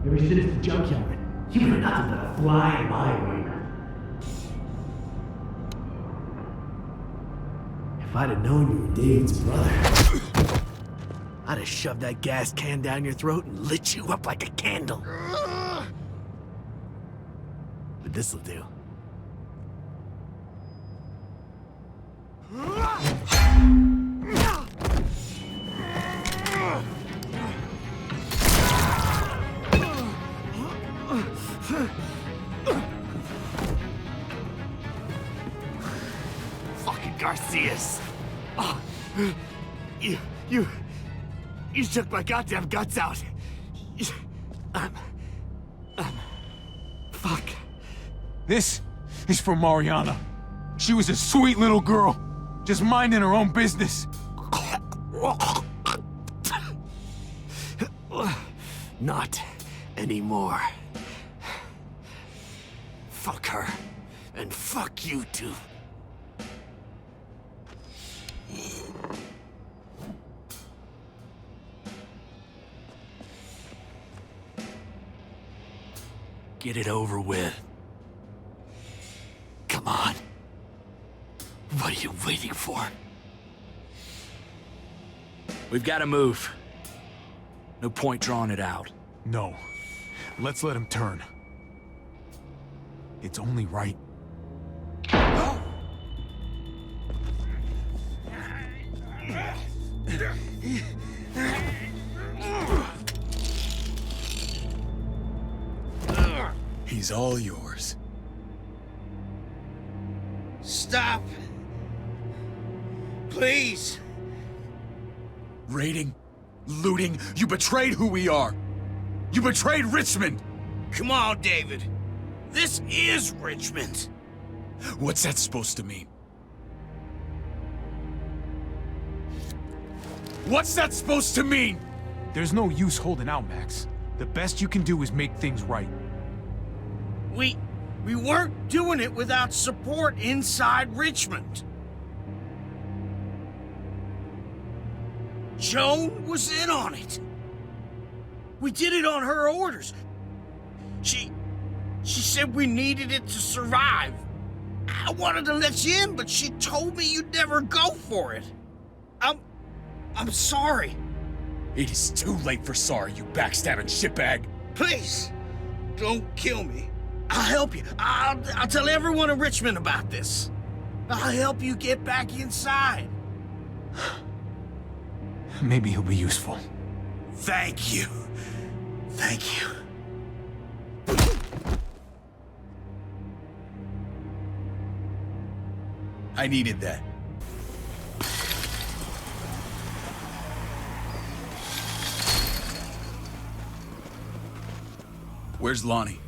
Ever since the junkyard, you were nothing but a fly in my wing. If I'd have known you were David's brother, I'd have shoved that gas can down your throat and lit you up like a candle. But this'll do. Fucking Garcias. Oh, you took my goddamn guts out. Fuck. This is for Mariana. She was a sweet little girl, just minding her own business. Not anymore. Fuck her, and fuck you too. Get it over with. Come on. What are you waiting for? We've got to move. No point drawing it out. No. Let's let him turn. It's only right. He's all yours. Stop. Please. Raiding, looting, you betrayed who we are. You betrayed Richmond. Come on, David. This is Richmond. What's that supposed to mean? What's that supposed to mean? There's no use holding out, Max. The best you can do is make things right. We weren't doing it without support inside Richmond. Joan was in on it. We did it on her orders. She said we needed it to survive. I wanted to let you in, but she told me you'd never go for it. I'm sorry. It is too late for sorry, you backstabbing shitbag. Please, don't kill me. I'll help you. I'll tell everyone in Richmond about this. I'll help you get back inside. Maybe he'll be useful. Thank you. Thank you. I needed that. Where's Lonnie?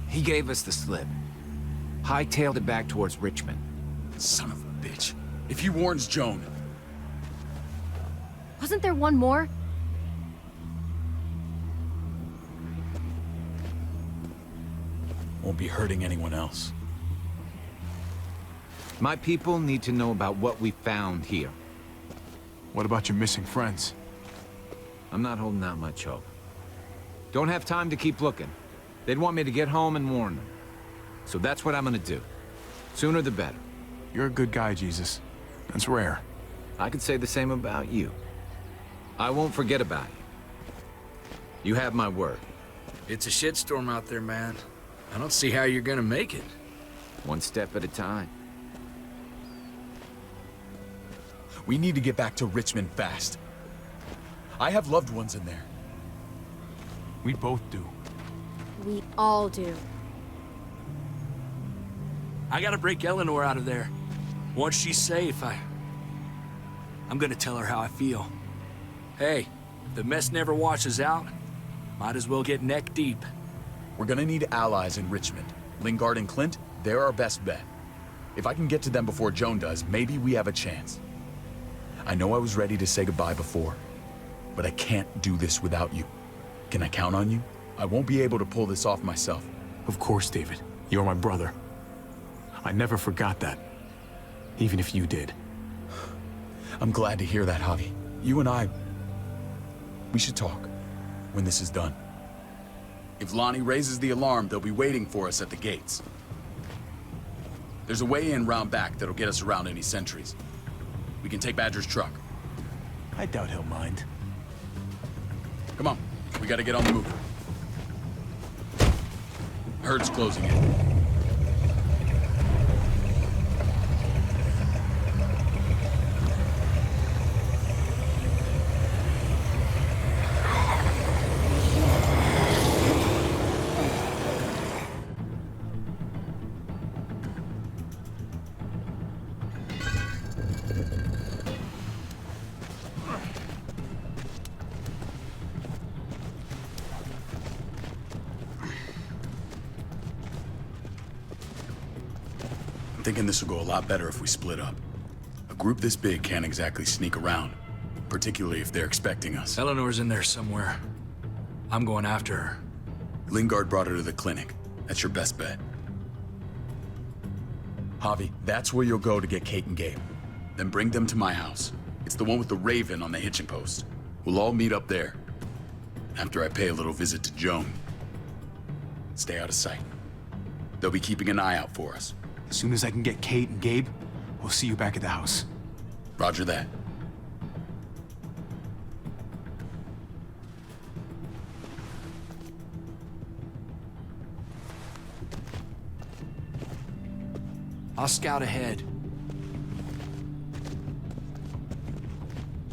He gave us the slip. Hightailed it back towards Richmond. Son of a bitch. If he warns Joan... Wasn't there one more? Won't be hurting anyone else. My people need to know about what we found here. What about your missing friends? I'm not holding out much hope. Don't have time to keep looking. They'd want me to get home and warn them. So that's what I'm gonna do. Sooner the better. You're a good guy, Jesus. That's rare. I could say the same about you. I won't forget about you. You have my word. It's a shitstorm out there, man. I don't see how you're gonna make it. One step at a time. We need to get back to Richmond fast. I have loved ones in there. We both do. We all do. I gotta break Eleanor out of there. Once she's safe, I'm gonna tell her how I feel. Hey, if the mess never washes out, might as well get neck deep. We're gonna need allies in Richmond. Lingard and Clint, they're our best bet. If I can get to them before Joan does, maybe we have a chance. I know I was ready to say goodbye before, but I can't do this without you. Can I count on you? I won't be able to pull this off myself. Of course, David. You're my brother. I never forgot that. Even if you did. I'm glad to hear that, Javi. You and I, we should talk when this is done. If Lonnie raises the alarm, they'll be waiting for us at the gates. There's a way in round back that'll get us around any sentries. We can take Badger's truck. I doubt he'll mind. Come on, we gotta get on the move. Herd's closing in. Thinking this will go a lot better if we split up. A group this big can't exactly sneak around, particularly if they're expecting us. Eleanor's in there somewhere. I'm going after her. Lingard brought her to the clinic. That's your best bet. Javi, that's where you'll go to get Kate and Gabe. Then bring them to my house. It's the one with the raven on the hitching post. We'll all meet up there. After I pay a little visit to Joan. Stay out of sight. They'll be keeping an eye out for us. As soon as I can get Kate and Gabe, we'll see you back at the house. Roger that. I'll scout ahead.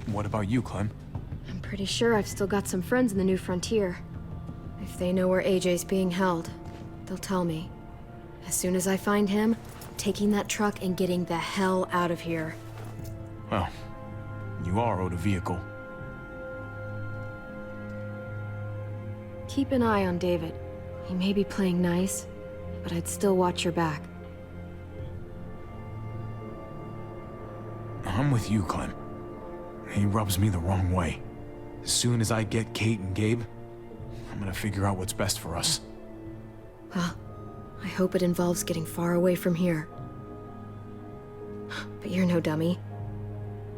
What about you, Clem? I'm pretty sure I've still got some friends in the New Frontier. If they know where AJ's being held, they'll tell me. As soon as I find him, I'm taking that truck and getting the hell out of here. Well, you are owed a vehicle. Keep an eye on David. He may be playing nice, but I'd still watch your back. I'm with you, Clem. He rubs me the wrong way. As soon as I get Kate and Gabe, I'm gonna figure out what's best for us. Well, I hope it involves getting far away from here. But you're no dummy.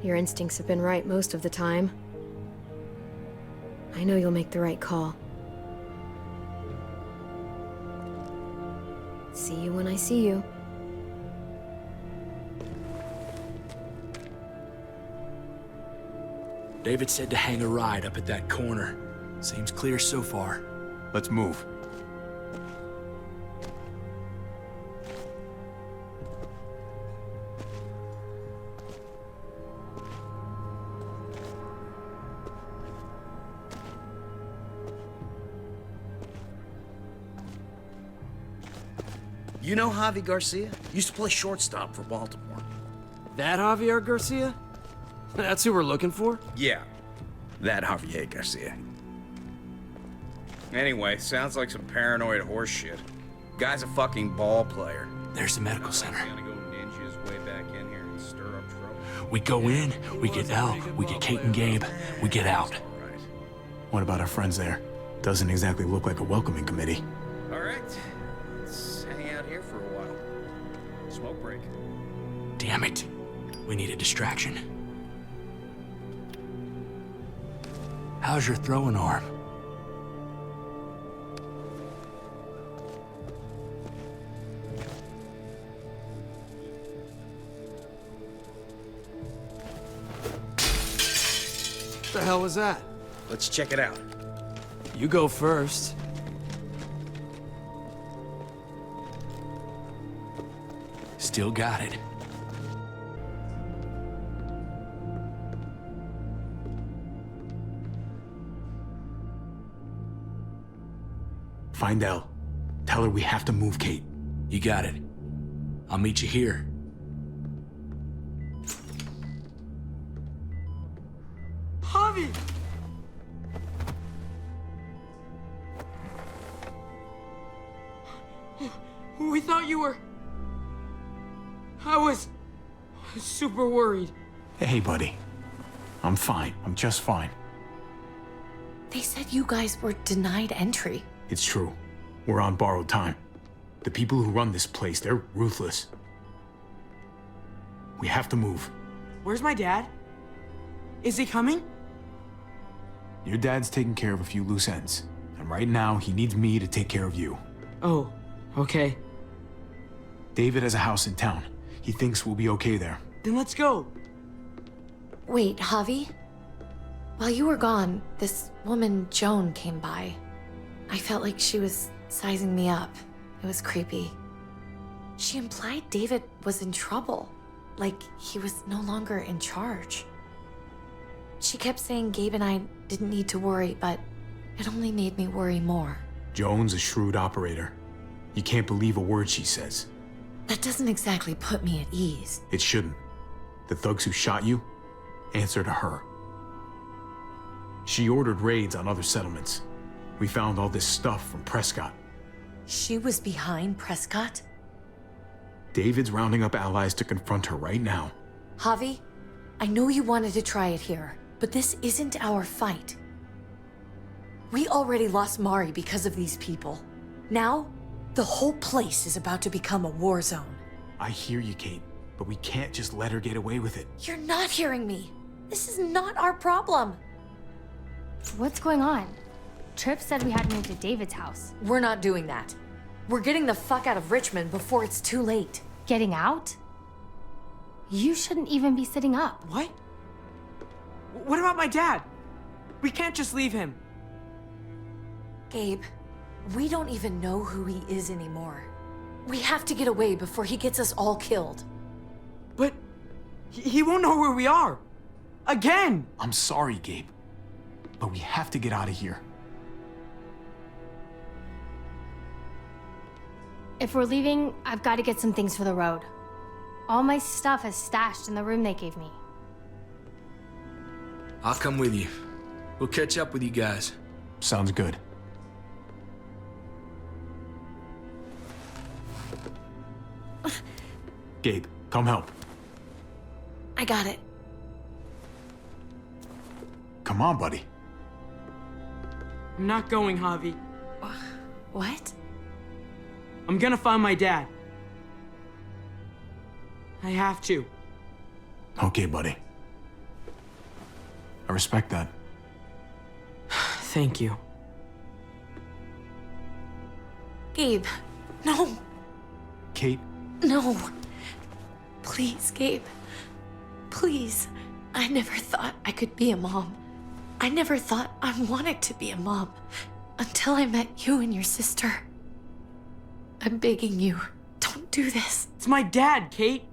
Your instincts have been right most of the time. I know you'll make the right call. See you when I see you. David said to hang a ride up at that corner. Seems clear so far. Let's move. You know Javi Garcia? Used to play shortstop for Baltimore. That Javier Garcia? That's who we're looking for? Yeah, that Javier Garcia. Anyway, sounds like some paranoid horse shit. Guy's a fucking ball player. There's the medical center. Gonna go ninja his way back in here and stir up trouble. We go in, we get Elle, we get Kate and Gabe, we get out. What about our friends there? Doesn't exactly look like a welcoming committee. All right, let's hang out here for a while. Smoke break. Damn it. We need a distraction. How's your throwing arm? What the hell was that? Let's check it out. You go first. Still got it. Find Elle. Tell her we have to move Kate. You got it. I'll meet you here. Javi! We thought you were... I was super worried. Hey, buddy. I'm fine. I'm just fine. They said you guys were denied entry. It's true. We're on borrowed time. The people who run this place, they're ruthless. We have to move. Where's my dad? Is he coming? Your dad's taking care of a few loose ends. And right now, he needs me to take care of you. Oh, okay. David has a house in town. He thinks we'll be okay there. Then let's go. Wait, Javi? While you were gone, this woman, Joan, came by. I felt like she was sizing me up. It was creepy. She implied David was in trouble, like he was no longer in charge. She kept saying Gabe and I didn't need to worry, but it only made me worry more. Joan's a shrewd operator. You can't believe a word she says. That doesn't exactly put me at ease. It shouldn't. The thugs who shot you answer to her. She ordered raids on other settlements. We found all this stuff from Prescott. She was behind Prescott? David's rounding up allies to confront her right now. Javi, I know you wanted to try it here, but this isn't our fight. We already lost Mari because of these people. Now, the whole place is about to become a war zone. I hear you, Kate, but we can't just let her get away with it. You're not hearing me. This is not our problem. What's going on? Tripp said we had to move to David's house. We're not doing that. We're getting the fuck out of Richmond before it's too late. Getting out? You shouldn't even be sitting up. What? What about my dad? We can't just leave him. Gabe, we don't even know who he is anymore. We have to get away before he gets us all killed. But he won't know where we are. Again! I'm sorry, Gabe, but we have to get out of here. If we're leaving, I've got to get some things for the road. All my stuff is stashed in the room they gave me. I'll come with you. We'll catch up with you guys. Sounds good. Gabe, come help. I got it. Come on, buddy. I'm not going, Javi. What? I'm gonna find my dad. I have to. Okay, buddy. I respect that. Thank you. Gabe, no. Kate, No. Please, Gabe. Please. I never thought I could be a mom. I never thought I wanted to be a mom until I met you and your sister. I'm begging you, don't do this. It's my dad, Kate.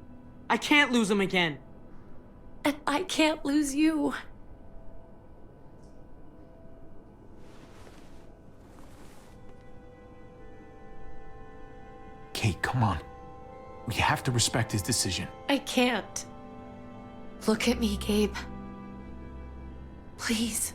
I can't lose him again. And I can't lose you. Kate, come on. We have to respect his decision. I can't. Look at me, Gabe. Please.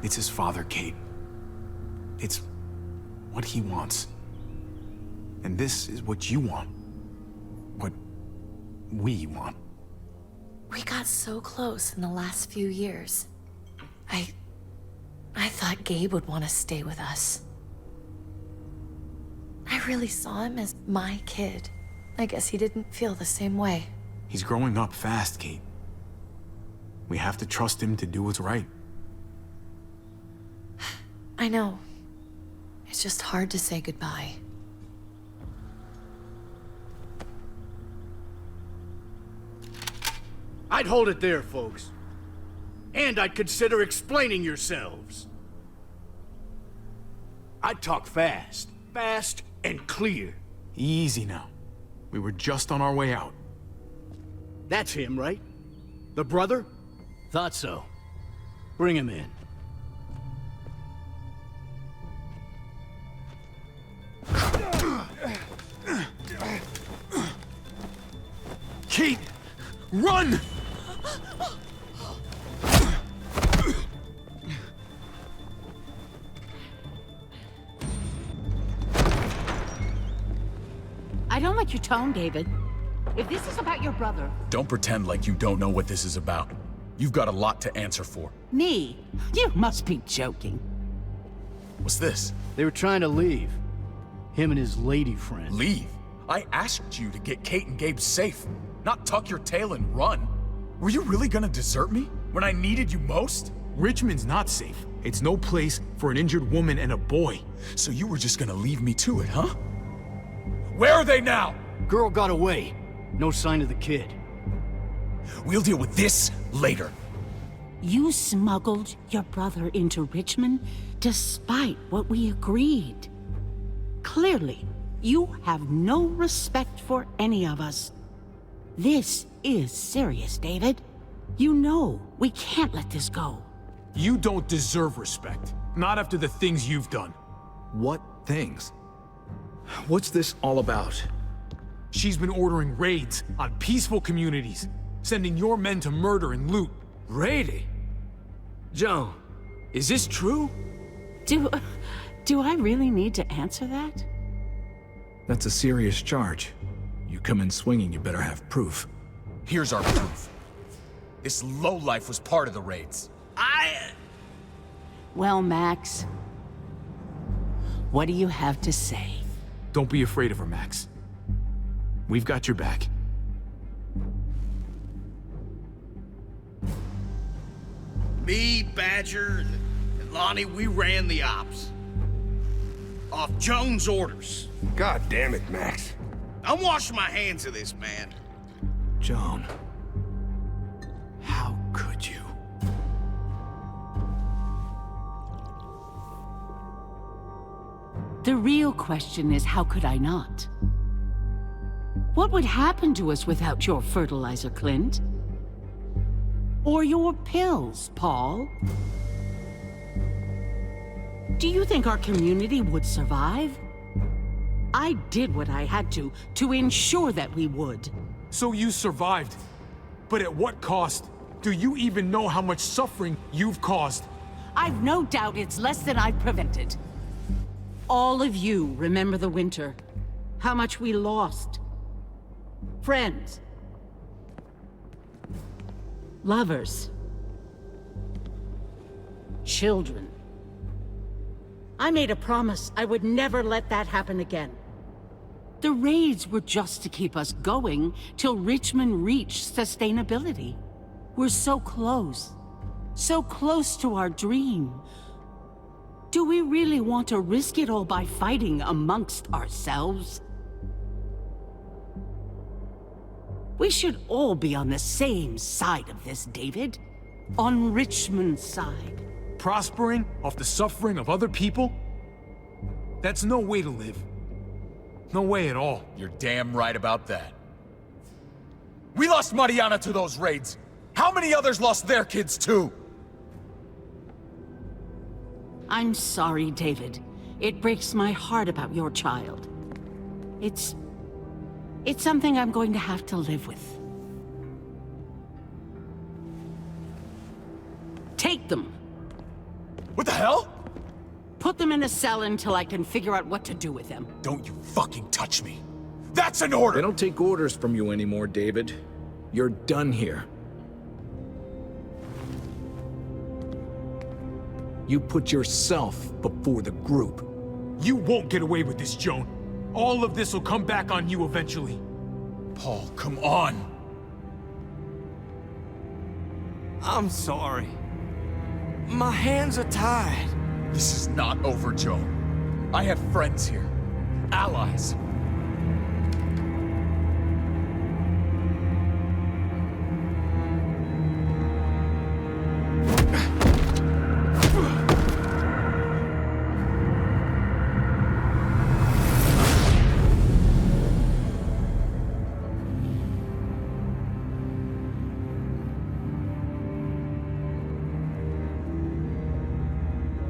It's his father, Kate. It's what he wants. And this is what you want. What we want. We got so close in the last few years. I thought Gabe would want to stay with us. I really saw him as my kid. I guess he didn't feel the same way. He's growing up fast, Kate. We have to trust him to do what's right. I know. It's just hard to say goodbye. I'd hold it there, folks. And I'd consider explaining yourselves. I'd talk fast. Fast and clear. Easy now. We were just on our way out. That's him, right? The brother? Thought so. Bring him in. Kate! Run! I don't like your tone, David. If this is about your brother... Don't pretend like you don't know what this is about. You've got a lot to answer for. Me? You must be joking. What's this? They were trying to leave. Him and his lady friend. Leave? I asked you to get Kate and Gabe safe, not tuck your tail and run. Were you really gonna desert me when I needed you most? Richmond's not safe. It's no place for an injured woman and a boy. So you were just gonna leave me to it, huh? Where are they now? Girl got away. No sign of the kid. We'll deal with this later. You smuggled your brother into Richmond despite what we agreed. Clearly, you have no respect for any of us. This is serious, David. You know we can't let this go. You don't deserve respect. Not after the things you've done. What things? What's this all about? She's been ordering raids on peaceful communities, sending your men to murder and loot. Raiding? Joan, is this true? Do I really need to answer that? That's a serious charge. You come in swinging, you better have proof. Here's our proof. This lowlife was part of the raids. Well, Max, what do you have to say? Don't be afraid of her, Max. We've got your back. Me, Badger, and Lonnie, we ran the ops. Off Joan's orders. God damn it, Max. I'm washing my hands of this, man. Joan. How could you? The real question is, how could I not? What would happen to us without your fertilizer, Clint? Or your pills, Paul? Do you think our community would survive? I did what I had to ensure that we would. So you survived. But at what cost? Do you even know how much suffering you've caused? I've no doubt it's less than I've prevented. All of you remember the winter. How much we lost. Friends. Lovers. Children. I made a promise I would never let that happen again. The raids were just to keep us going till Richmond reached sustainability. We're so close to our dream. Do we really want to risk it all by fighting amongst ourselves? We should all be on the same side of this, David. On Richmond's side. Prospering off the suffering of other people? That's no way to live. No way at all. You're damn right about that. We lost Mariana to those raids. How many others lost their kids too? I'm sorry, David. It breaks my heart about your child. It's something I'm going to have to live with. Take them. What the hell? Put them in a cell until I can figure out what to do with them. Don't you fucking touch me. That's an order! They don't take orders from you anymore, David. You're done here. You put yourself before the group. You won't get away with this, Joan. All of this will come back on you eventually. Paul, come on! I'm sorry. My hands are tied. This is not over, Joan. I have friends here. Allies.